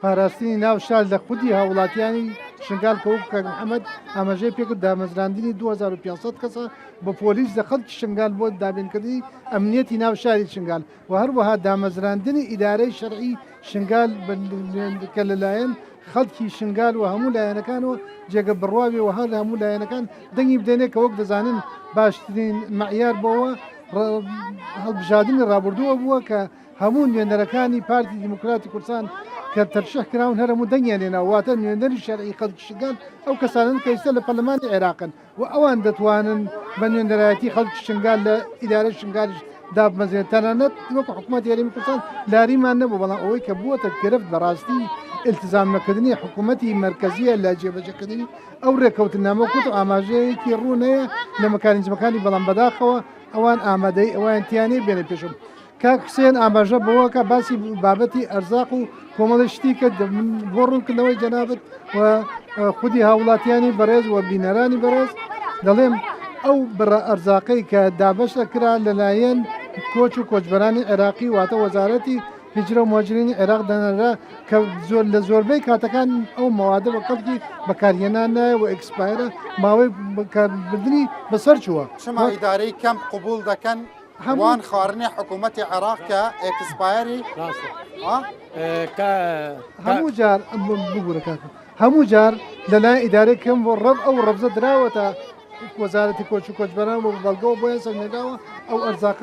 پاراستنی ناو شال لە خودی هاوڵاتیانی شنگال کە وەکو کاک محەممەد ئاماژەی پێکرد دامەزراندنی 2500 کەسە بە پۆلیس لە خەڵکی شنگال بۆ دابینکردنی ئەمنیەتی ناو شاری شنگال و هەروەها دامەزراندنی ئیدارەی شەرعی شنگال کە لەلایەن خەڵکی شنگال و هەموو لایەنەکانەوە جێگە بڕواوی و هەر هەموو لایەنەکان دەنگی بدەنێت کە وەک دەزانن باشترین مەعیار بۆەوە هەڵبژاردننی ڕابردووە بووە کە هەموو نوێنەرەکانی پارتی دیموکراتی کوردستان کە تەرشەح کراون هەرموو دەنگیان لێناواتە نوێنەری شەرعی خەڵکی شنگال ئەو کەسانن کە ئێستا لە پەرلەمانی عێراقن و ئەوان دەتوانن بە نوێنەرایەتی خەڵکی شنگال لە ئیدارەی شنگالیش دابمەزێن تەنانەت وەکو حکوومەتی هەرێمی کوردستان لاریمان نەبوو بەڵام ئەوەی کە بووەتە گرفت بەڕاستی التزام نەکردنی حکوومەتی مرکزیە لە جێبەجێکردنی ئەو ڕێکەوتنامە کوت و ئاماژەیەکی ڕوونەیە لە مەکانیزمەکانی بەڵام بەداخەوە ئەوان ئامادەی ئەوان تیانەی بێنە پێشم کاک حوسێن ئاماژە بەوەکە باسی بابەتی ئەرزاق و کۆمەڵی شتی کە بۆ ڕوونکردنەوەی جەنابەت و خودی هاوڵاتیانی بەڕێز و بینەرانی بەڕێز دەڵێم ئەو بڕە ئەرزاقەی کە دابەش دەکرا لەلایەن کۆچ و کۆچبەرانی عێراقی واتە وەزارەتی هیجرە و مهاجرینی عێراق دەنەرا کە زۆر لە زۆربەی کاتەکان ئەو مەوادە بە کەڵکی بەکارهێنان نایە و ئەکسپایرە ماوەی بەکاربردنی بەسەر چووە چما ئیدارەی کەم قبول دەکەن وان خارني حكومة العراق كإكسبايري همو جار بقول كاكو همو جار لنا إدارة كم والرب أو رفض دراوة وزارة كوتش بران وبلغو بويا سنجاوا أو أرزاق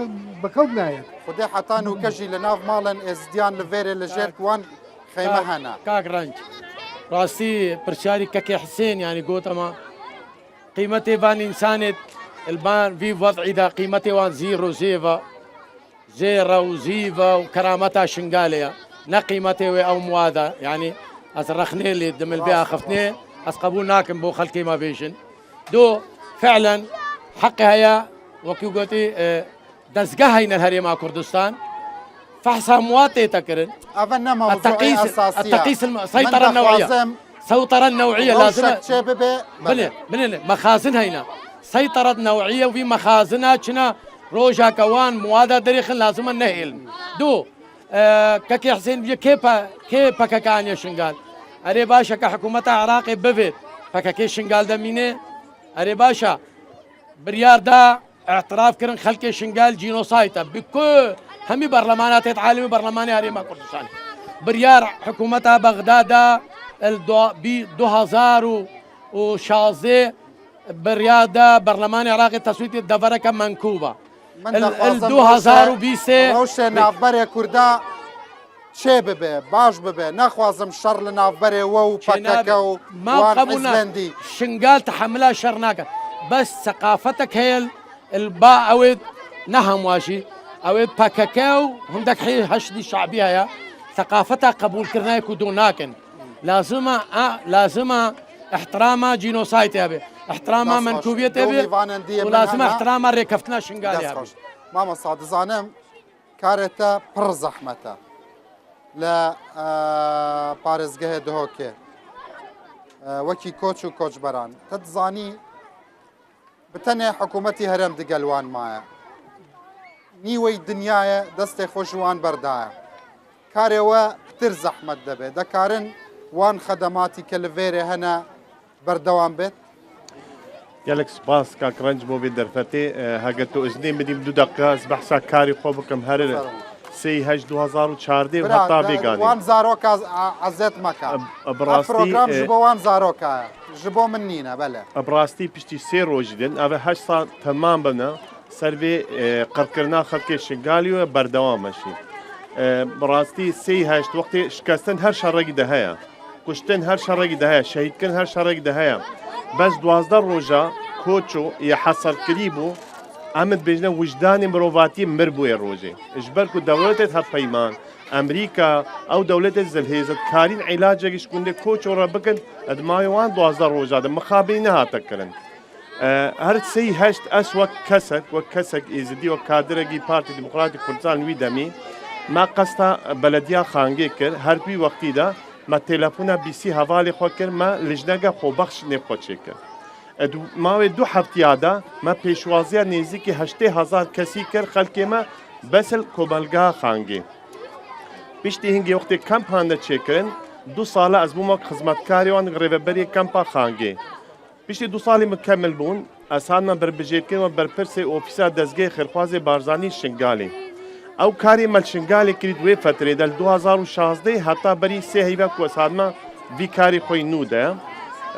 بكوب نايا خدي حتى نوكجي لناف مالن إزديان لفيري لجيرت وان خيمة هنا كاك رانج راسي برشاري كاكي حسين يعني قوت أما قيمتي فان إنسانة البان في وضع إذا قيمتي وان زيرو زيرا وزيفا وكرامتها شنقالية نا قيمتي أو مواذا يعني أصرخني اللي دم البيئة خفتني أسقبون ناكم بو خلقي ما فيشن دو فعلا حقها يا وكي قلتي دزقها هنا الهريمة كردستان فحصها مواطي تكرن التقيس السيطرة النوعية سيطرة النوعية لازم بلي مخازن هنا سيطرة نوعية وفي مخازنها كنا روجا كوان مواد دريخ لازم النهيل دو كاكي حسين بيجي كيبا كاكانيا شنقال أري باشا كحكومة عراقي بفيت فكاكي شنقال دميني أري باشا بريار دا اعتراف كرن خلقي شنقال جينوسايتا بكل همي برلمانات عالمي برلماني أري ما كردستان بريار حكومتها بغداد ب 2016 بريادة برلمان عراقي تصويت الدفرة منكوبة ال 2020 روشة نافبري كردا شي ببه باش ببه نخوازم شر لنافبري وو بكاكو ما قبلنا شنقال تحملها شرناك بس ثقافتك هي الباء أود نهم واشي أود بكاكو هم دك حي هشدي شعبية يا ثقافتها قبول كرناك ودوناكن لازم احترامها جينوسايت يا بي احترامها منكوبية يا بي ولازم احترامها ريكفتنا شنقال يا بي ماما صاد زانم كارتا پر زحمتا لا بارزگه دهوكي وكي كوتش وكوتش بران تتزاني بتنه حكومتي هرم دقلوان معايا نيوي دنيايا دستي خوشوان بردايا كاري و كتر زحمت دبي دكارن وان خدماتي كالفيري هنا بردوان بيت يالك سباس كاكرنج مو بدرفتي هاجتو اجنين بدي بدو دقة بحثا كاري خوبكم هرر سي هج 2014 وحتى بيغاني وان زاروكا عزت مكان براستي بروجرام جبو وان زاروكا جبو منينا بلا براستي بشتي سير روجدن ابي هج صار تمام بنا سرفي قرقرنا خلقي شغالي بردوام ماشي براستي سي هج وقتي شكستن هر شرق دهيا كشتن هر شرق دهيا شهيدكن هر شرق دهيا بس 12 روجا كوتشو يحصل كليبو عمد بيجنا وجداني مروفاتي مربوي الروجي اجبركو دولتت هالبيمان امريكا او دولت الزلهيزة كارين علاجك شكون كوتشو ربكن ادمايوان 12 روجا مخابرينها تكرن هر سي هشت اس وكسك ازدي وكادرجي بارتي ديمقراطي كردستان ويدمي ما قصتا بلديا خانگي كر هر بي وقتي دا ما تلفونا بيسي حوالي خو كر ما لجنگا خو بخش نه خو كر ما دو هفتیادا ما پیشوازی نزدیک 8000 کسی کر خلک ما بسل کوبلگا خانگی بیشتر هنگی وقت کمپ هنده چکرن 2 ساله از بوم خدمتکاری وان غریببری کمپا خانگی بیشتر 2 سالی مکمل بون اسان ما بر بجیکن و بر پرس اوفیسا دزگه خرخواز بارزانی شنگالی او کاری مل شنگالی کرد وی فتره دل 2016 حتی بری سه هیوا کو اسان ما وی کاری خوی نوده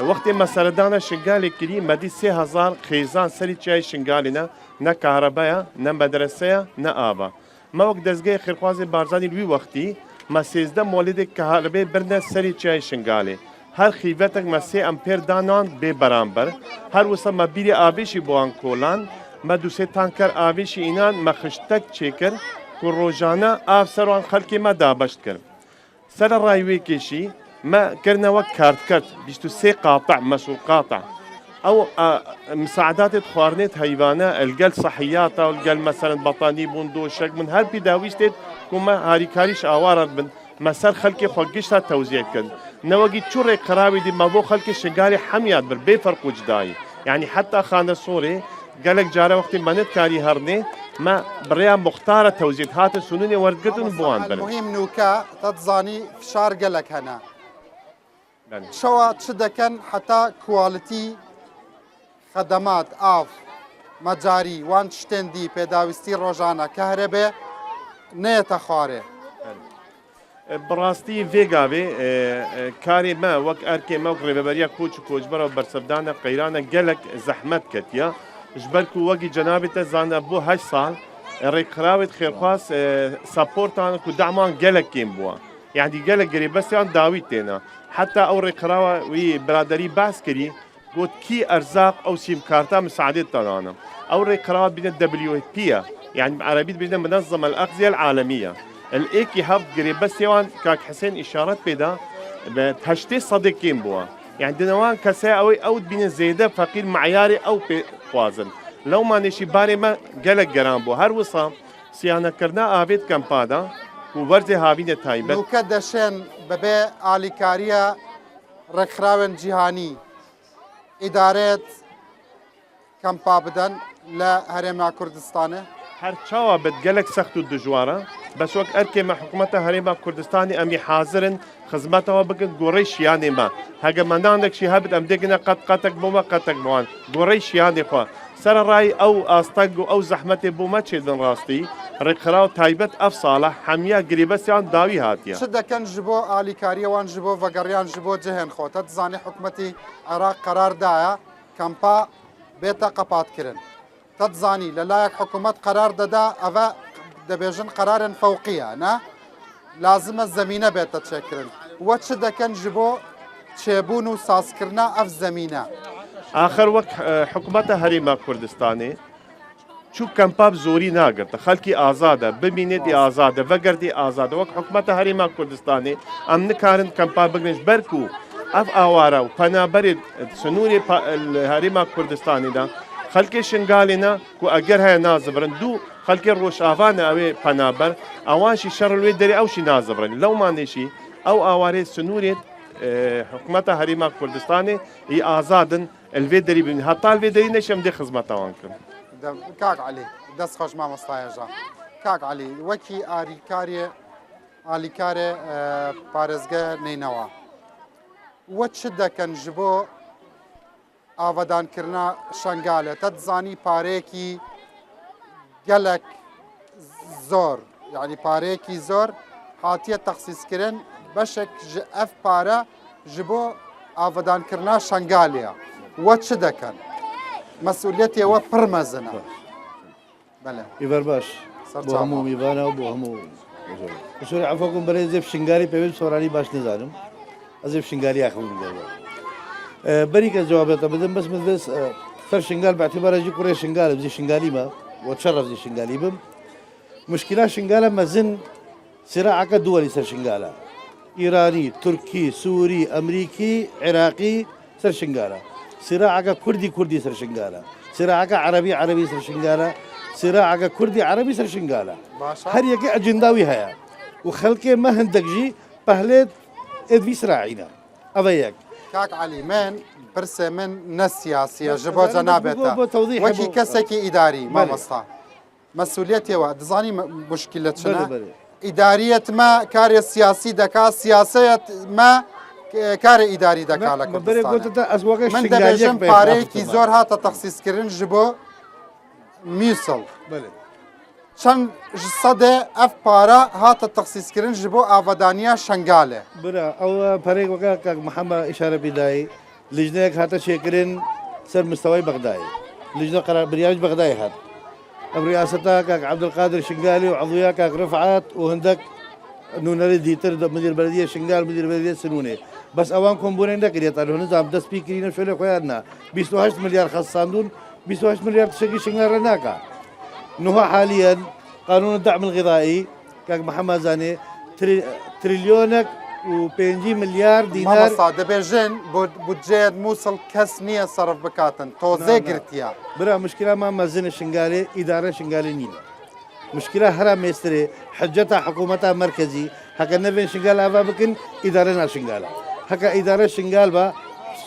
وقتی مسردانا شنگالی کری مدی 3000 خیزان سری چای شنگالینا نه کهربایا نه مدرسه نه آبا ما وقت دزگه خیرخواز بارزانی لوی وقتی ما 13 مولد کهربای برنه سری چای شنگالی هر خیوتک ما 3 امپیر دانان به برانبر هر وسا ما بیری آبیشی بوان کولان ما 2 تانکر آبیشی اینان ما خشتک چیکر که روزانه آب سروان خلکی ما دابشت کرد سر رایوی کشی ما كرنا وقت كارت 23 قاطع مسؤول قاطع او مساعدات خوارنت حيوانه القل صحيات او القل مثلا بطاني بندوشك من هر بداويشت كما هاريكاريش اوار من مسار خلقي خوجشتا توزيع كن نوغي تشوري قراوي دي ما بو خلقي شغالي حميات بر بفرق وجداي يعني حتى خان الصوري قالك جاره وقت منت كاري هرني ما بريا مختاره توزيع هات سنوني ورقتن بوان بل المهم نوكا تتزاني فشار قالك هنا شوا تشدكن حتى كواليتي خدمات آف مەجاری وان شتێندی پێداویستی ڕۆژانە کە هەرێبێ نێتە خوارێ. بڕاستی vêgavê karê me wek erkê me rêveberiya koç û koçbera û bersevdana qeyrana gelek zehmet ketiye ji ber ku wekî cenabê te zanî bû 8 sal rêkxirawê xêrxwaz saportan ku deman gelek kêm bûye. Yani gelek girêbestiyan dawî têne. Heta ew rêkxirawa wî biraderî behs kirî got kî erzaq ew sîmkarta misaadê dananim. Ew rêkxirawa bîne WFP ye. Yani بعربي بيجنا منظمة الأغذية العالمية. الإيكي هاب قريبستيوان كاك حسين إشارات بيدا بتهشتي صديقين بوا. يعني دنوان كسا أوي أود بين زيادة فقير معياري أو بوازن. لو ما نشي باري ما جلك جرام بو هر وصام سيانا كرنا آبيت كمبادا وبرزي هابين تايبت. لو كدشن ببي آليكاريا رخراون جهاني إدارات كمبا بدن لا هرما كردستانه. هر چاوا بتجلك سخت و دجوارا بس وقت أركي مع حكومة هريما كردستاني أمي حاضرن خدمتها بقت قريش يعني ما هجا من عندك شيء هبت أم دقنا قد قتك بوما قتك بوان قريش يعني خوا سر الرأي أو أستقو أو زحمة بوما تشيدن راستي رقراو تايبت أف صالح حمية قريبة سيان داوي هاتيا شدة كان جبو آلي كاريا وان جبو فقريان جبو جهن خوتا تزاني حكومتي عراق قرار دايا كامبا بيتا قبات كرن تتزاني للايك حكومة قرار دادا أفا دبيجن قرار فوقية أنا لازم الزمينة بيتا تشكرن وتشدة كان جبو تشيبونو ساسكرنا أف زمينة آخر وقت حكومة هريما كردستاني شو كمباب زوري ناقرت خلقي آزادة ببينتي آزادة وقردي آزادة وقت حكومة هريما كردستاني أم نكارن كمباب بقنش بركو أف آوارا وپنابرد سنوري الهريما كردستاني دا خلقي شنقالنا كو أجر هاي نازبرن دو خلقي روش آفانا أوي پنابر أوانشي شر الوي دري أو شي نازبرن لو ما نشي أو آواري سنوري حكومة هريما كردستاني هي آزادن الوي دري بين حتى الوي دري نشم دي خدمة وانكم كاك علي دس خوش ما مصطايا جا كاك علي وكي آلي كاري بارزگا نينوا وتشدة كان جبو ئاوەدان کردنا شنگالە تەتزانی پارەیەکی گەلک زۆر یعنی پارەیەکی زۆر هاتیە تەخسیسکردن بەشێک ji ئەف پارە ji بۆ ئاوەدانکردنا شنگالەیە وە چ دەکەن مەسئولیەتێوە پڕ مەزنە ئیڤەر باش بۆ هەموو میوانە و بۆ هەموو سۆری عەفوەکەم بەرێ زێف شنگاری پێویست سۆرانی باش نزانم ئەزێف شنگاری ئاخەون بريك الجواب بدم بس مثل سر شنغال باعتبار يجي كوريا شنغال زي شنغالي ما وتشرف زي شنغالي بم مشكلة شنغالة مازن صراعك دولي سر شنغالة إيراني تركي سوري أمريكي عراقي سر شنغالة صراعك كردي سر شنغالة صراعك عربي سر شنغالة صراعك كردي عربي سر شنغالة هر يكي أجنداوي هيا وخلقي ما هندقجي بهلت إدفي صراعينا أبيك كاك علي من برسه من نسياسية جبو جنابتا وكي كسكي إداري ما مصطا مسؤوليتي واحد دزاني مشكلة شنا إدارية ما كاري سياسي دكا سياسية ما كاري إداري دكا لكردستان من دبيجن باريكي زور هاتا تخصيص كرن جبو ميوصل چند صده اف پارا هات تخصیص کردن جبو آبادانیا شنگاله. برا او فريق وكاك محمد إشارة بداية لجنة هاتا شكرين سر مستوى بغداد لجنة قرار برياج بغداد هات برئاستها كاك عبد القادر شنقالي وعضويا كاك رفعت وهندك نونالي ديتر مدير بلدية شنقال مدير بلدية سنوني بس اوان كومبونين ده كريت على نظام ده سبيكرين شويه خويانا 28 مليار خصاندون 28 مليار تشكي شنقال رناكا نهو حاليا قانون الدعم الغذائي كاك محمد زاني تريليونك و5 مليار دينار ما مصاد بيجن بودجيت موصل كسنية صرف بكاتن توزي قرتيا برا مشكلة ما مازن شنقالي إدارة شنقالي نينا مشكلة هرم ميستري حجتها حكومتها مركزي هكا نبين شنقال أفا بكن إدارة شنقالة هكا إدارة شنقال با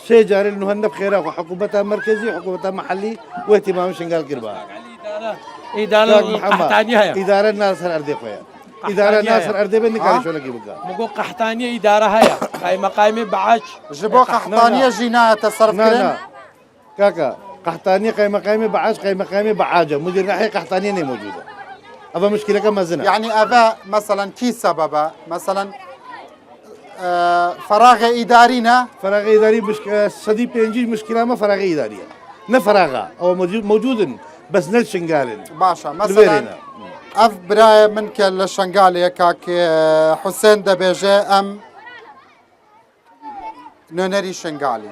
شيء جاري إنه هنب خيرا وحكومتها مركزي وحكومتها محلي واهتمام شنقال كربا إدارة القحطانية هي إدارة ناصر أردي خويا إدارة ناصر أردي بني كاري شو لقي بقى مقول قحطانية إدارة هي قايمة بعاش جبو قحطانية جينا تصرف كرن كاكا قحطانية قايمة قايمة بعاج قايمة قايمة بعاجة مدير ناحية قحطانية ني موجودة أبا مشكلة كما زنا يعني أبا مثلا كي سببه مثلا فراغ إدارينا فراغ إداري مشكلة صدي بينجي مشكلة ما فراغ إدارية نفراغة أو موجود بس نلشنقالن باشا مثلا أف براي منك الشنقالي كاك حسين دبيجي أم نونري شنقالي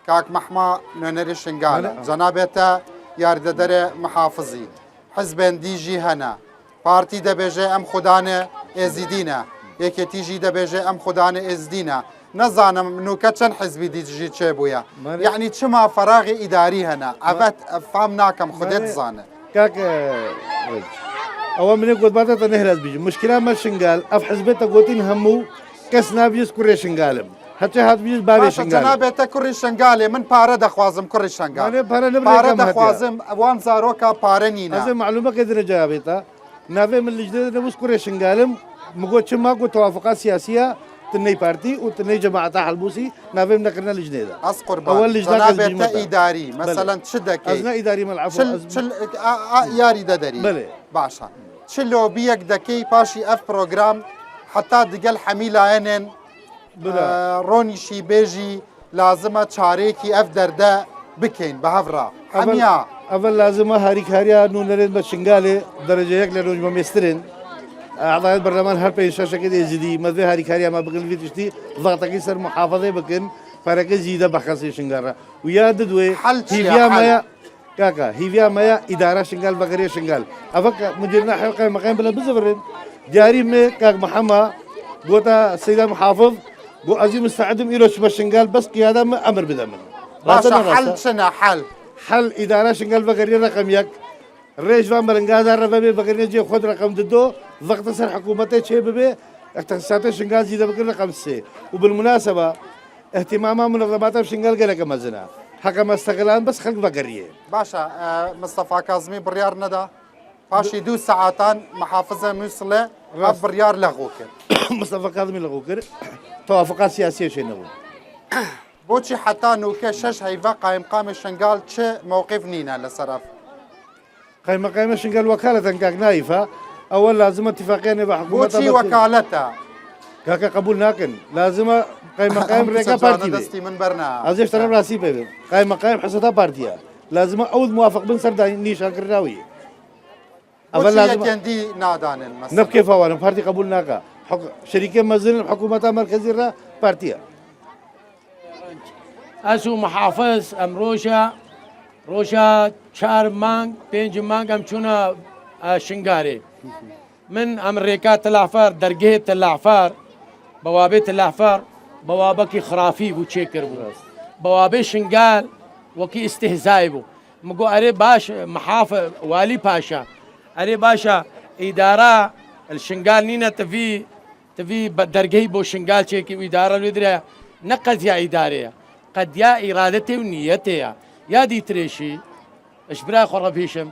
كاك محما نونري شنقالي جنابتا يارد دري محافظي حزبين ديجي هنا بارتي دبيجي أم خدانة إزيدينا يكي تيجي دبيجي أم خدانة إزدينا نزانم نوكا چەند حزبی دیجی چێ بووە یعنی چما فراغی ئیداری هەنا ئەڤەت فام ناکەم خودێت زانە كاك أول من يقول بعد تنهرز بيجي مشكلة ما شنقال أف حزبته قوتين همو كس نابيس كوري شنقالم حتى هاد بيجي بابي شنقال جنابته كوري شنقالي من بارة دخوازم كوري شنقال بارة دخوازم وان زاروكا بارة نينا هذا معلومة كده جابتها نافي من الجديد نبوس كوري شنقالم مقول شما قلت توافقات سياسية تني بارتي وتني جماعة حلبوسي نافي منكرنا الجديدة أسقر أول جنابته إداري مثلا تشدك أزنا إداري ملعب شل ياري ددري بله باشا شلو بيك دكي باشي اف بروجرام حتى دقل حميلة انن روني شي بيجي لازمة شاريكي اف دردا بكين بهفرا حميا أول لازمة هاريك هاريا نونرين بشنغالي درجة يك لنوج ممسترين أعضاء البرلمان هر بين شاشة كده يزيدي مذي هاريك هاريا ما بقول في تشتي ضغطك يصير محافظة بكن فرق زيادة بخاصة شنغارة ويا ددوي هيفيا مايا كاكا هيفيا مايا إدارة شنغال بقرية شنغال أفك مديرنا حلقة مقام بلا بزفرين جاري من كاك محمد قوتا السيدة محافظ قو أزيم مستعدم إيروش بشنغال بس قيادة أمر بدمن باشا حل شنا حل إدارة شنغال بقرية رقم يك الرئيس فان برنغازا ربابي بقرية جي خود رقم ددو ضغط سر حكومته شيء ببي اختصاصات شنغال زيادة بقرية رقم سي وبالمناسبة اهتمامها منظمات شنغال قالك مزنا حكم استقلال بس خلق بقرية باشا مصطفى كاظمي بريار ندى باشي 2 ساعتان محافظة موصلة بريار لغوكر مصطفى كاظمي لغوكر توافقات سياسية شيء نقول بوشي حتى نوكا شش هيفا قائم الشنغال تش موقف نينا لصرف قائم الشنغال وكالة كاك نايفة أول لازم اتفاقين بحكومة بوشي وكالتها كاكا قبول ناكن لازم قائم ريكا بارتي دستي من برنا عزيز ترى راسي بيبي قائم حصتها بارتيا لازم أول موافق بن سرداني نيشان كراوي أول لازم يندي نادان مثلا نبكي فوانا بارتي قبول ناكا شركة مزن الحكومة مركزية بارتيا أسو محافظ أم روشا 4 مانگ 5 مانگ أم چونا شنغاري من أمريكا تلعفار درجة تلعفار بوابة تلعفار بوابكي خرافي بو تشيكر بو بوابة شنغال وكي استهزاء بو مقو أري باش محافظ والي باشا أري باشا إدارة الشنغال نينا تفي درجة بو شنغال تشيكي وإدارة الودرة نقد يا إدارية قد يا إرادتي ونيتي يا دي تريشي إشبراء خرافيشم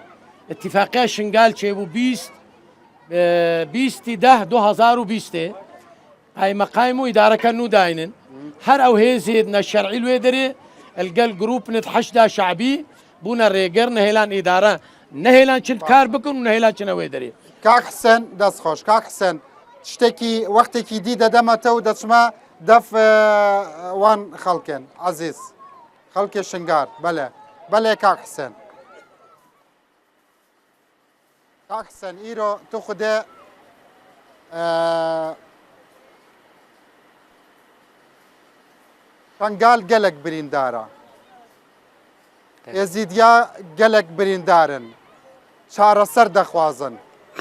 اتفاقية شنغال تشيبو 20 هاي مقايمو إدارة كانوا داينن هر أو هي زيدنا الشرعي الويدري القل جروب نتحشدا شعبي بونا ريجر نهيلان إدارة نهيلان شل كار بكون ونهيلان شنا ويدري كاك حسن دس خوش كاك حسن تشتكي وقتك جديدة دمته ودسما دف وان خلكن عزيز خلك الشنقار بلا كاك حسن كاك حسن إيرو تاخده شنقال قلق بريندارا يزيديا قلق بريندارن شار سر دخوازن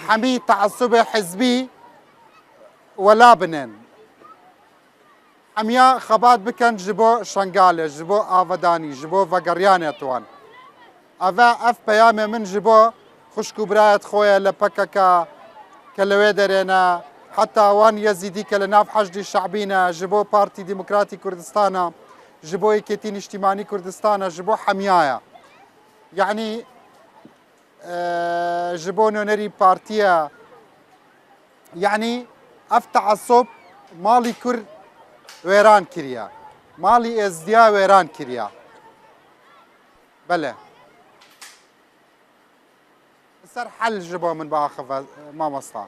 حمي تعصب حزبي ولا بنن حميا خبات بكن جبو شنقال جبو آفداني جبو فقرياني توان أفا أف بيامي من جبو خشكو برايت خويا لبككا كلوي درينا حتى وان يزيدي كلناف حشد الشعبينا جبو بارتي ديمقراطي كردستانا جبو يكتين اجتماعي كردستانا جبو حميايا يعني جبو نونري بارتيا يعني اف تعصب مالي كر ويران كريا مالي ازديا ويران كريا بله سر حل جبو من باخذ ما مصطفى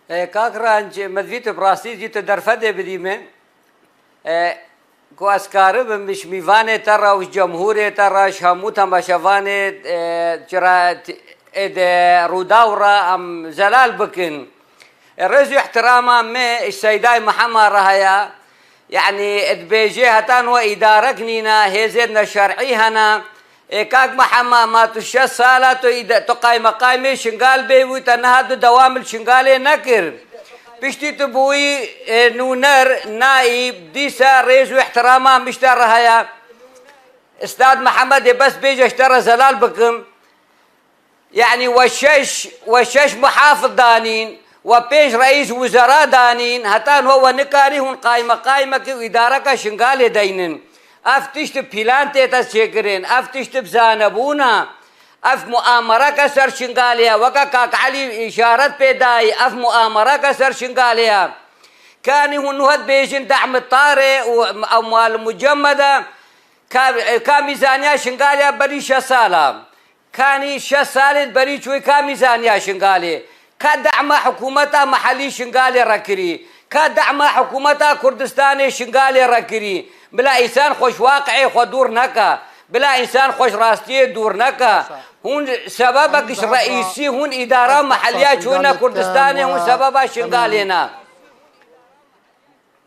کاکرانج مدویت براستی جیت درفده بدیمه کو اسکاره به مش میوانه ترا و جمهور ترا شامو تماشاوانه چرا اد روداورا ام زلال بكن الرجل احتراما ما السيداي محمد رهيا يعني ادبيجي هتان واداره كنينا هيزدنا شرعي هنا كاك محمد ما تشا سالات تقايم قايمه شنقال بيوي تنهد دوام الشنقال نكر بشتي تبوي نونر نائب ديسا ريز واحتراما مشتر رهيا استاذ محمد بس بيجي اشترى زلال بكم يعني وشش محافظ دانين وبيش رئيس وزراء دانين هتان هو نكاري هون قايمة وإدارة شنغالي دينن افتشت بلان تيتا شكرين افتشت بزانبونا اف مؤامرة كسر شنغاليا وكا كاك علي إشارات بيداي اف مؤامرة كسر شنغاليا كان هون هاد بيجن دعم الطارئ وأموال مجمدة كميزانية شنغاليا بريشة سالة كاني 6 سال بري شوي كميزانية شنغالي كدعم حكومتها محلي شنغالي ركري كدعم حكومتها كردستاني شنغالي ركري بلا إنسان خوش واقعي خو دور نكا بلا إنسان خوش راستي دور نكا هون سببك رئيسي هون إدارة محلية شوينا كردستاني هون سببها شنغالينا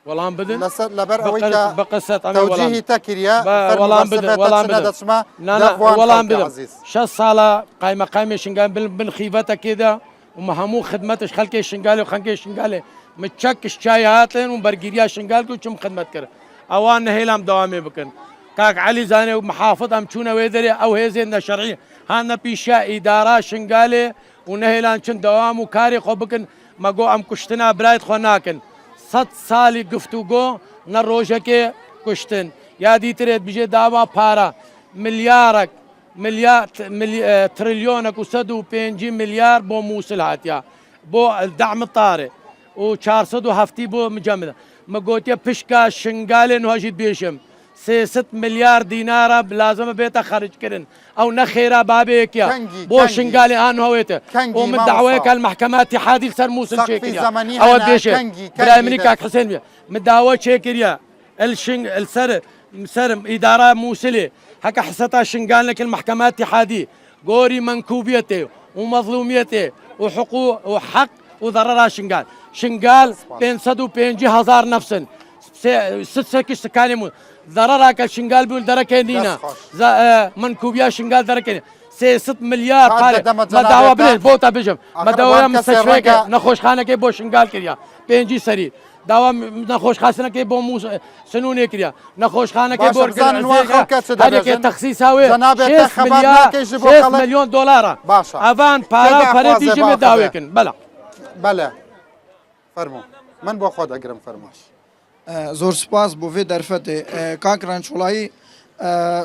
والله بدن لبر اويكا بقصه توجيهي تكريا والله بدن والله بدن 6 ساله قايمه شنقال بالخيفته كذا ومهمو خدمتش خلكي شنقالي وخنكي شنقالي متشكش شايهاتن وبرجيريا شنقالكو كم خدمت كر اوان هيلام دوامي بكن كاك علي زاني ومحافظ امشونا ويدري او هيزين شرعي هانا بيشا اداره شنقالي ونهيلان شن دوام وكاري خو بكن ما جو ام كشتنا برايت خوناكن 100 سالی گفتگو نروشه که کشتن یادی ترید بجه داوا پارا ملیار تریلیونک و 105 میلیار بو موصل هاتیا بو الدعم الطارئ و 470 بو مجمده ما قوتي بشكا شنقالين واجد بيشم 3 مليار دينار لازم بيتا خارج كرن او نخيرا بابيك يا بو شنقالي ان هويته ومن دعويك المحكمات اتحادي سر موسى شيكريا او ديشه براي منيكاك حسين بيه من دعوه شيكريا السر اداره موصله هكا حسيتها شنقال لك المحكمات اتحادي قوري منكوبيته ومظلوميته وحقوق وحق وضررها شنقال بين 150,000 نفس 6 سكاني ضررها كشنقال بيقول دركينينا منكوبيا شنقال دركينينا 6 مليار قال ما دعوة بليل بوتا بجم ما دعوة مستشفى نخوش خانة كي بو شنقال كريا بينجي سري دعوة نخوش خانة كي بو سنوني كريا نخوش خانة كي بو هذه كي تخصيص هاوي 6 مليار 6 مليون دولار افان بارا فريد يجي بداويكن بلا فرمو من بو خود اگرم فرماش زور سپاس بو في درفته كاكران شولاي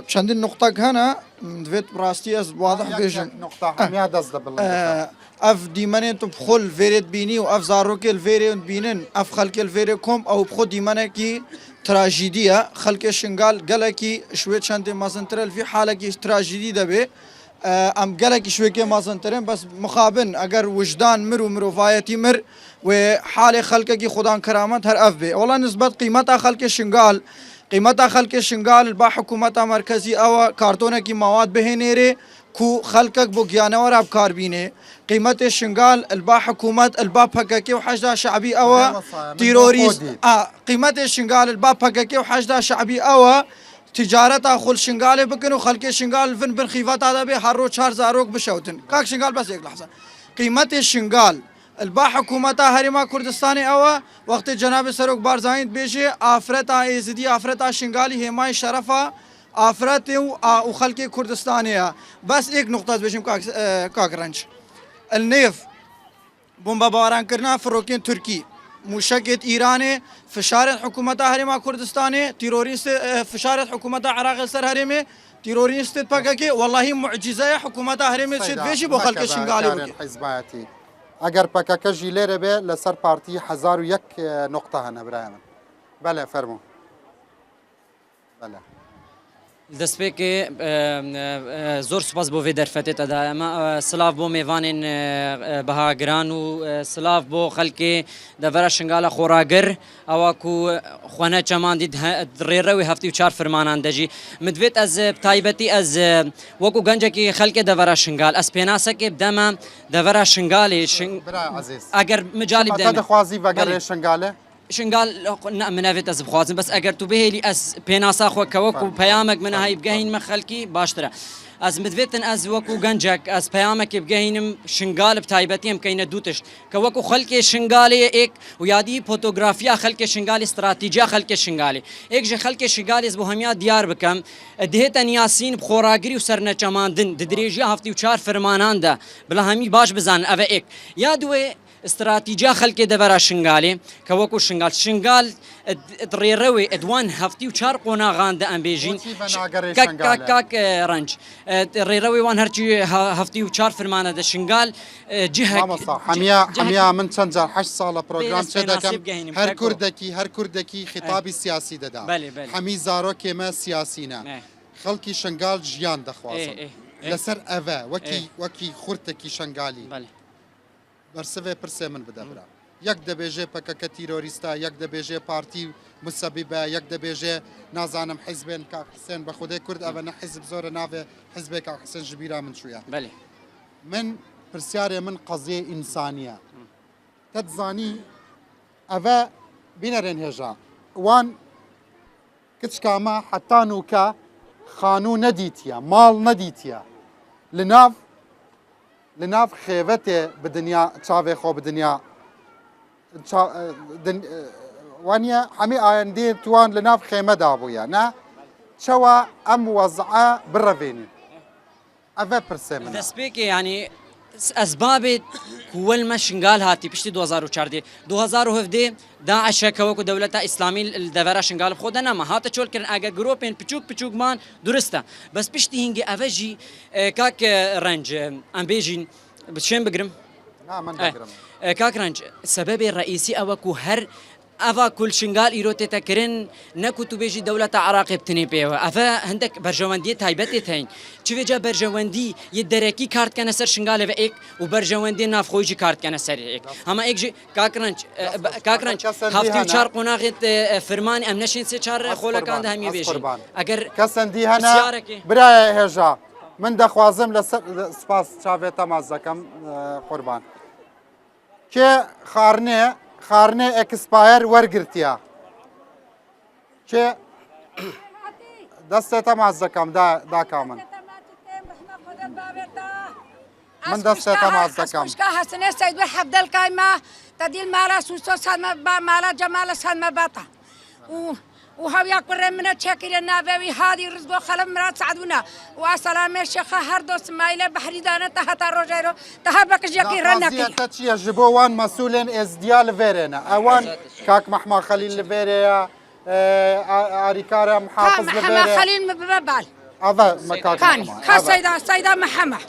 چندین نقطه هنا دویت براستی از واضح بیشن نقطه همیاد از دبل اف دیمنه تو بخل فيريد بيني و اف زاروك الفيريد بينن اف خلق الفيريد كوم او بخد دیمنه کی تراجيديا خلق شنقال قالكي شويه چند مازنترل في حاله کی تراجيدي دبي ام قالك شويه كي مازنترن بس مخابن اگر وجدان مرو فايتي مر وحاله خلق کی خدان كرامت هر اف بي والله نسبه قيمتها خلق شنقال قيمتها خلق شنقال با حكومتها مركزي او كارتونه کی مواد بهنيري كو خلقك بو جانور ابكار بينه قيمه شنقال البا حكومات البا بككي وحشده شعبي او تيروريست قيمه شنقال البا بككي وحشده شعبي او تجارت خل شنقال بكن وخلق شنقال فن بالخيفات هذا به هر 4 زاروك بشوتن كاك شنقال بس هيك لحظه قيمه الشنقال البا حكومتها هرما كردستاني او وقت جناب سروك بارزاين بيجي افرتا ايزدي افرتا شنقالي هماي شرفه افرت وخلق كردستانيه بس هيك نقطه بيجم كاكرنش النيف بومبا باران كرنا فروكين تركي مشكلة إيراني فشارت حكومتها هرما كردستاني تيروريست فشارت حكومتها عراق سر هرمي تيروريست باكاكي والله معجزة حكومتها هرمي شد فيشي بو خلق شنقالي وكي حزباتي اگر پاکاکا جیلره به لسر پارتی 1001 نقطه هنه برایم بله فرمو بله دەستپێکی زۆر سوپاس بۆ vê derfetê te da me silav بۆ mêvanên bihagiran û silav بۆ xelkê devera şingala xoragir ewa ku xwe çeman dît rêrewê heftî û çar firmanan de jî min divêt ez taybetî ez wekû gencekî xelkê devera şingal ez pênasekê bide me devera şingalê eger micalî bide me dixwazî vegerê şingalê شنقال من أفيت أز بخوازن بس أجر تبهلي أز بيناسا خو كوكو بيامك من هاي بجهين مخلكي باشترا أز مدفتن أز وكو جنجك أز بيامك بجهينم شنقال بتايبتيم كينا دوتش كوكو خلكي شنقالي إك ويادي فوتوغرافيا خلكي شنقالي استراتيجية خلكي شنقالي إك جي خلكي شنقالي زبوهميا ديار بكم دهتن ياسين بخوراغري وسرنا چماندن ددريجي هفتي وچار فرمانان ده بلا همي باش بزان أفا إك يادوي استراتيجية خلقي دبرا شنغالي كوكو شنغال ريروي ادوان هفتي وشار قونا غاند ام بيجين كاك رنج ريروي وان هرجي هفتي وشار فرمانه د شنغال جهه حميا من تنزل 8 ساله بروجرام شدكم هر كردكي خطابي سياسي ددا حمي زارو كما سياسينا خلقي شنغال جيان دخوازن لسر افا وكي خورتكي شنغالي برسوه پرسه من بده برا یک دبیجه پکک تیروریستا یک دبیجه پارتی مسببه یک دبیجه نازانم حزبین که حسین به خود کرد اول حزب زور ناوه حزب که حسین جبیرا من شویه بله من پرسیار من قضیه انسانیه تدزانی اوا بینرین هجا وان کتش کاما حتی نوکا خانو ندیتیا مال ندیتیا لناف خيبته بدنيا تشافي خو بدنيا وانيا حمي اندي توان لناف خيمه دابويا نا شوا ام وضعه بالرفيني افا برسمنا دسبيك يعني اسباب كول ما شنقال هاتي بشتي 2014 2017 داعش كوكو دولة اسلامي الدفرا شنقال بخودنا ما هات تشول كن اجا جروبين بچوك مان درسته بس بشتي هنجي افجي كاك رنج ام بيجين بشين بقرم لا من بقرم كاك رنج السبب الرئيسي اوكو هر افا كل شنقال ايروتي تكرن نكو تبيجي دولة عراق بتني بيوا افا عندك برجواندي تايبتي تاين تشوفي جا برجواندي يدركي كارت كان سر شنقال ايك وبرجواندي نافخويجي كارت كان سر ايك اما ايك جي كاكرنج هافتي وشار قناغت فرماني ام نشين سي شار خولا كان ده همي بيجي اگر كسندي هنا براي هجا من دخوازم لسباس شافيتا مازكم قربان كي خارنه اكسپایر ورگرتیا چه دسته معزکم دا کامن من دسته معزکم مشكا حسنه سيد حفظ القايمه تديل مالا سوسو سلمى مالا جمال سلمى باطا وهاويا قرر من تشكر النافوي هذه رزق خلم مرات سعدونا وسلام الشيخ هردو اسماعيل بحري دانا تحت روجيرو تهبك جاكي رنكي تاتشي جبوان مسؤولين ازديال فيرنا اوان كاك محمد خليل لفيريا اريكارا محافظ لفيريا محمد خليل مببال هذا مكاك كان سيدة محمد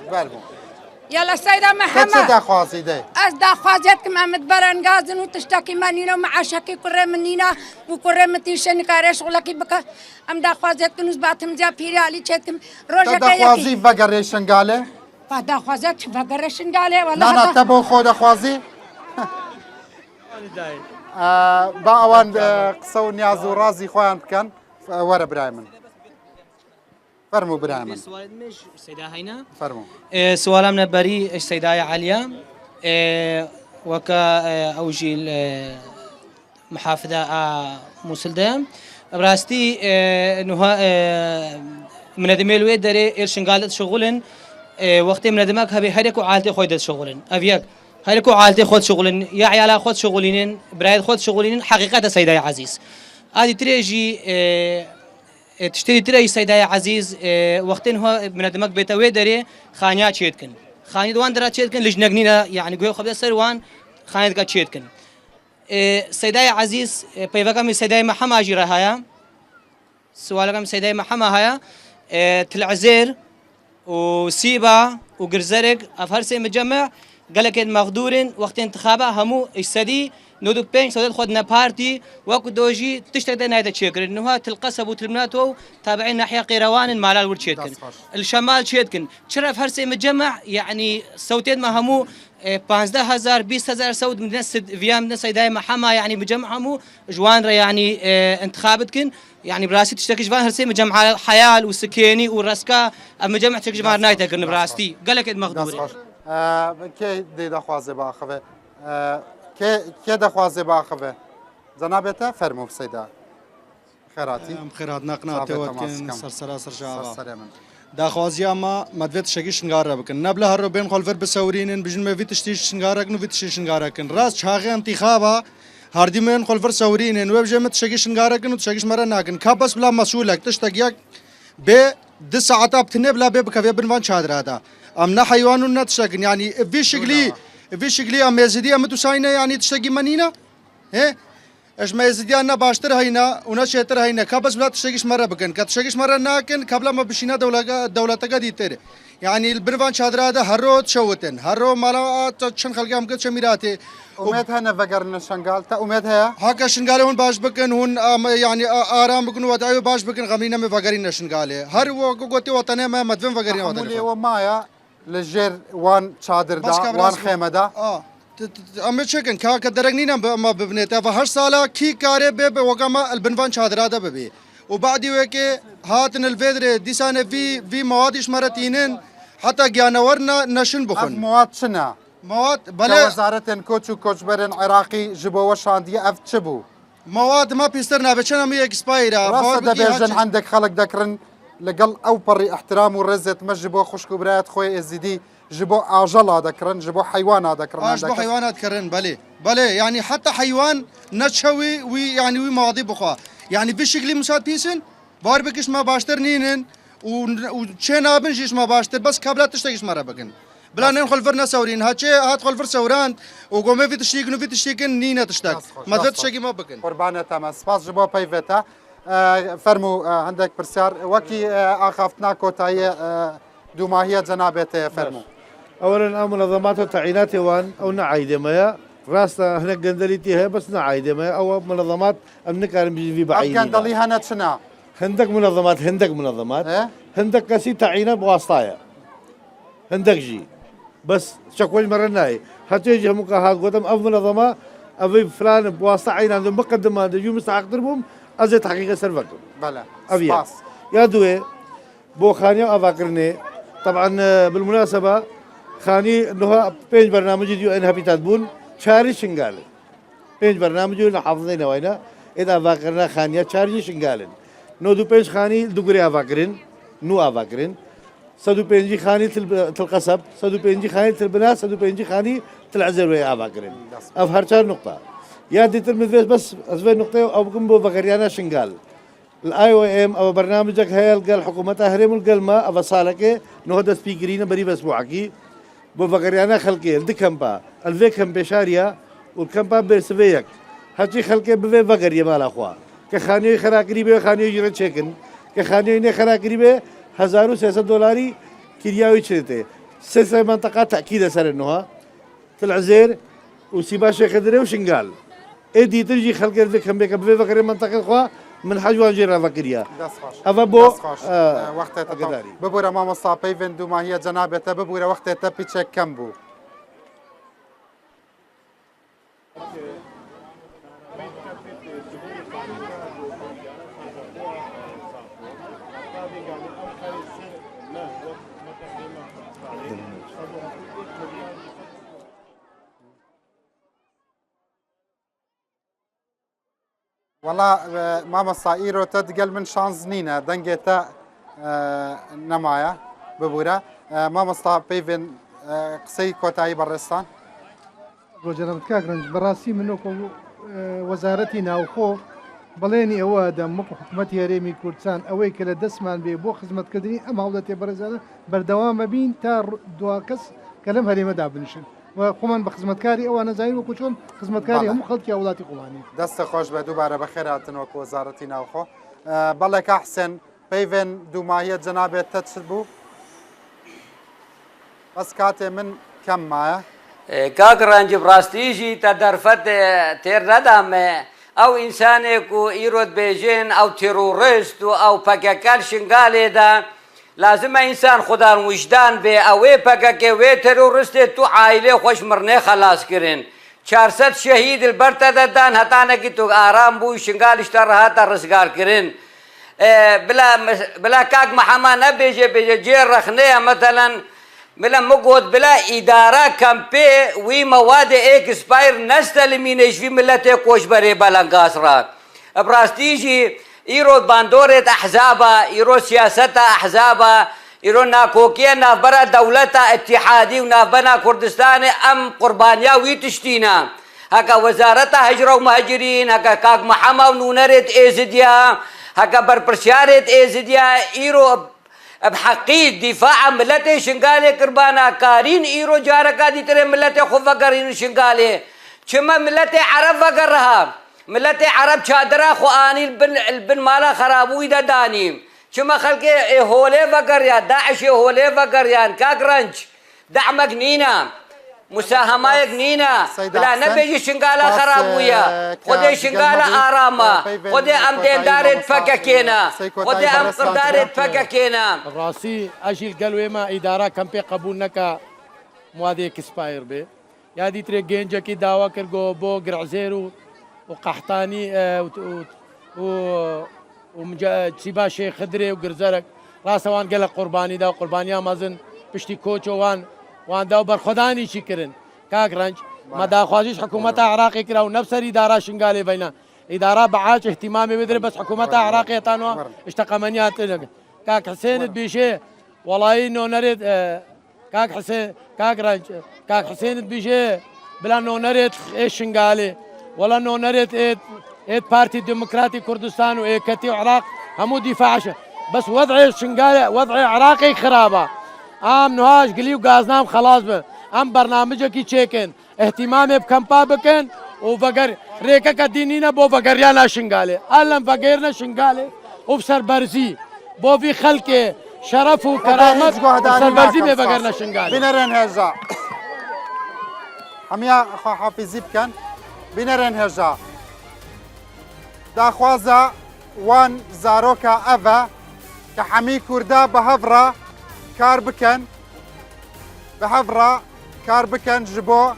يلا سيدة محمد كتدا خوازي دي از دا خوازيت كما مدبرن غازن وتشتكي منينا مع شكي كره منينا وكره متيشن كاري شغلكي بك ام دا خوازيت كنوز باتم جا بيري علي تشتكم روجا دا خوازي فقري شنغالي دا خوازيت فقري شنغالي والله لا تبو خود خوازي با اوان قصو نيازو رازي خوان كان ورا برايمن فرمو برامن سوال مش سيدة هينا فرمو سوالم نبري السيدة عليا وكا أوجي محافظة مسلدة براستي نها من دميلوي دري إرشنقالت شغلن وقت من دمك هبي هريكو عالتي خويدت شغلن أبيك هريكو عالتي خود شغلن يا عيالا خود شغلين برايد خود شغلين حقيقة سيدة عزيز هذه تريجي تشتري تري سيداي عزيز وقتين هو من دمك بيتوي دري خانيا تشيتكن خاني دوان درا تشيتكن لجنغنينا يعني قوي خبز سروان خاني دكا تشيتكن سيداي عزيز بيفكم سيداي محمد جرا هيا سوالكم سيداي محمد هيا تلعزير وسيبا وقرزرق افهرسي مجمع قالك مغدورن وقت انتخابه همو السدي نودك بين سودات خدنا بارتي وكو دوجي تشتغل نايدا تشيكر انه تلقصب وتلمناتو تابعين ناحيه قيروان مالال ورتشيتكن الشمال شيتكن شرف هرسي متجمع يعني صوتين ما همو 15000 20000 صوت من ناس فيام ناس دايما حما يعني مجمع همو جوان يعني انتخابتكن يعني براسي تشتكي جوان هرسي مجمع حيال والسكيني والرسكا مجمع تشتكي جوان نايتا كن براستي قالك مغدور كي دي دخوازي باخذه كي دخوازي باخذه جنابته فرمو بسيدا خيراتي خيرات نقناته وكن سرسرا سرجاوا داخوازي اما مدفت شگی شنگار بکن نبله هر رو بین خالفر بسورینن بجن می ویتشتیش شنگار کن و ویتشتیش شنگار کن راست شاغه انتخابا هردی من خالفر سورینن و بجن مت شگی شنگار کن و شگیش مرا ناکن کابس بلا مسئولک تشتگیک به 10 ساعات بتنه بلا به بکوی بنوان چادر هذا امنا حيوان نتشكن يعني في شغلي ام يزيدي ام تساينا يعني تشتكي منينا ايه اش ما يزيدي انا باشتر هينا ونا شيتر هينا كبس بلا تشتكيش مره بكن كتشتكيش مره ناكن قبل ما بشينا دولتك ديتر يعني البنوان شادر هذا هرو تشوتن هرو مالا تشن خلقام كت شميراتي اميدها نفقر شنغال تا اميدها هكا شنغال هون باش بكن هون يعني ارام بكن ودايو باش بكن غمينا مفقرين شنغال هر وقوتي وطني ما مدفن فقرين وطني ومايا لجير وان شادر دا وان خيمه دا اما شكن كا كدرغنينا ما ببنيتا فهر سالا كي كاري بي وقما البنوان شادر هذا ببي وبعد ويك هاتن الفيدر ديسانه في مواد شمرتينن حتى جانورنا نشن بخون مواد شنا مواد بلا وزارة كوتشو كوچبرن عراقي جبو وشاندية اف تشبو مواد ما بيسترنا بچنا مي اكسبايرا راسا دبيجن عندك خلق دكرن لقل او بري احترام ورزت مجبو خشكو برات خوي ازيدي جبو اجلا دكرن جبو حيوانات دكرن جبو حيوانات كرن بلي يعني حتى حيوان نتشوي ويعني وي مواضيع بخوا يعني في شكل مساعد بيسن باربكش ما باشتر نينن وشينا بنجيش ما باشتر بس كابلات تشتكيش مرة بكن بلا ندخل فرنا سورين هات خل فر سوران وقومي في تشتيكن وفي تشتيكن نينا تشتاك ما تشتكي ما بكن قربانة تمام سباس جبو بايفتا فرمو عندك برسار وكي اخافتنا كوتاي دوماهية جنابته فرمو اولا منظمات التعيينات وان او نعايده ما راستا هنا قندليتي هي بس نعايده ما او منظمات امنك في بعينين قندلي هنا شنا هندك منظمات هندك كسي تعيينه بواسطايا هندك جي بس شكوى مرناي حتى يجي هم هاد قدام او منظمه ابي فلان بواسطه عين عندهم مقدمه يوم مستحقرهم ازي تحقيق سرفكم بلا ابي يا دوي بو خانيه افكرني طبعا بالمناسبه خاني انه بيج برنامج ديو ان هابيتات بون شاري شنغال بيج برنامج اللي حافظينه وينا اذا فاكرنا خانيه شاري شنغال نو دو بيج خاني دوغري افكرين نو افكرين سدو بينجي خاني تلقصب سدو بينجي خاني تلبناء سدو بينجي خاني تلعزر ويا افكرين افهر شهر نقطه يا دي تلمذ بس ازوي نقطه او بكم بو فكريانا شنغال الاي او ام او برنامجك هي قال حكومتها هرم القلمه افصالك نو هذا سبيكرين بري باسبوعكي بو فكريانا خلقي الدكمبا الفيكم بشاريا والكمبا بيرسفيك هاتي خلقي بفي فكريا مال اخوا كخاني خراكري به خاني يجرن تشيكن كخاني نه خراكري به $1300 كرياوي شريته سلسلة منطقة تأكيد سر النها في العزير وسيبا شيخ دري وشنقال ادي تجي خلق الفكهم بك بفكر منطقة خوا من حجوان جيرا فكريا افابو وقت ببورا ماما صابي فندو ما هي جنابته ببورا وقت تبيتشك كمبو والله ماما صايرو تدقل من شانزنينا دنجتا نمايا ببورا ماما صا بيفن قسي كوتاي برستان روجنا كاكرنج براسي منكم وزارتنا وخو بليني هو دمك حكومتي ريمي كردستان اوي كلا دسمان بي بو خدمت كدني اما ولتي برزانه بردوام بين تا دواكس كلام هري مدى بنشن وقومان بخدمتكاري او انا زين وكوشون خدمتكاري هم خلطي اولادي قواني دست خوش به دوباره بخيراتن وكو وزارتنا وخو بلك احسن بيفن دوماهيه جنابه تتسبو بس كاتي من كم مايا کاکرانج براستیجی تا درفت تیر ندامه او انسانی کو ایرود بیجین او تروریست او پککل شنگالی دا لازم انسان خدا وجدان به اوی پککه وی تروریست تو عائله خوش مرنه خلاص کرن 400 شهید البرتا دادان هتانه کی تو آرام بو شنگالش تر هاتا رسگار کرن بلا کاک محمد نبیجه جیر رخنه مثلا بلا مقود بلا إدارة كمبي وي مواد إكسباير نستلمينش في ملته كوشبري بلانقاسرا براستيجي إيرو باندورة أحزابا إيرو سياسة أحزابا إيرو ناكوكيا نافبرا دولة اتحادي ونافبنا كردستان أم قربانيا ويتشتينا هكا وزارة هجرة ومهاجرين هكا كاك محمد ونونرت إيزديا هكا بربرشارت إيزديا إيرو بحقيقة دفاع ملت شنغالي قربانا كارين إيرو جاركا دي ترى ملت خوفا كارين شنغالي شما ملت عرب فقرها ملت عرب شادرا خواني البن مالا خرابوي دا داني شما خلقي هولي فقريان داعش هولي فقريان كاكرنج دعمك نينا مساهمة نينا بلا نبيجي شنغالا خرابويا خدي شنغالا آراما خدي أم دارت فككينا خدي أم قردارت فككينا راسي أجيل قالوا ما إدارة كم بي قبولنك موادي كسباير بي يا دي تري جينجا كي داوا كرغو بو قرعزيرو وقحطاني ومجا شيخ خدري وقرزرك راسا وان قال قرباني دا قربانيا مازن بشتي كوچو وان داو برخداني شكرن كاك رنج ما دا خواجيش حكومة عراقي كراو نفس الإدارة شنغالي بينا إدارة بعاج اهتمامي بدري بس حكومة عراقية تانوا اشتقمنيات كاك حسين بيشي والله إنه نريد كاك حسين كاك رنج كاك حسين بيشي بلا إنه نريد إيش شنغالي ولا إنه نريد إيه بارتي ديمقراطي كردستان وإيه كتي عراق همو دفاع بس وضع شنغالي وضع عراقي خرابة نهاش قلي وغازنام خلاص به برنامجك تشيكن اهتمامي بكمبا بكن وفقر ريكا كدينينا بو فقريانا شنغالي ألم فقيرنا شنغالي وبسر برزي بو في خلقه شرف وكرامة وبسر برزي بي فقرنا شنغالي بنرن هجا هميا أخو حافظي بكن بنرن هجا داخوازا وان زاروكا أفا كحمي كوردا بهفرا کار بکن به هفرا کار بکن جبو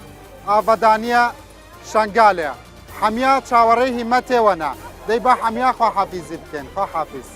آفادانیا شنگالیا حمیا چاوره همته ونا دی با حمیا خوا حافظی بکن خوا حافظ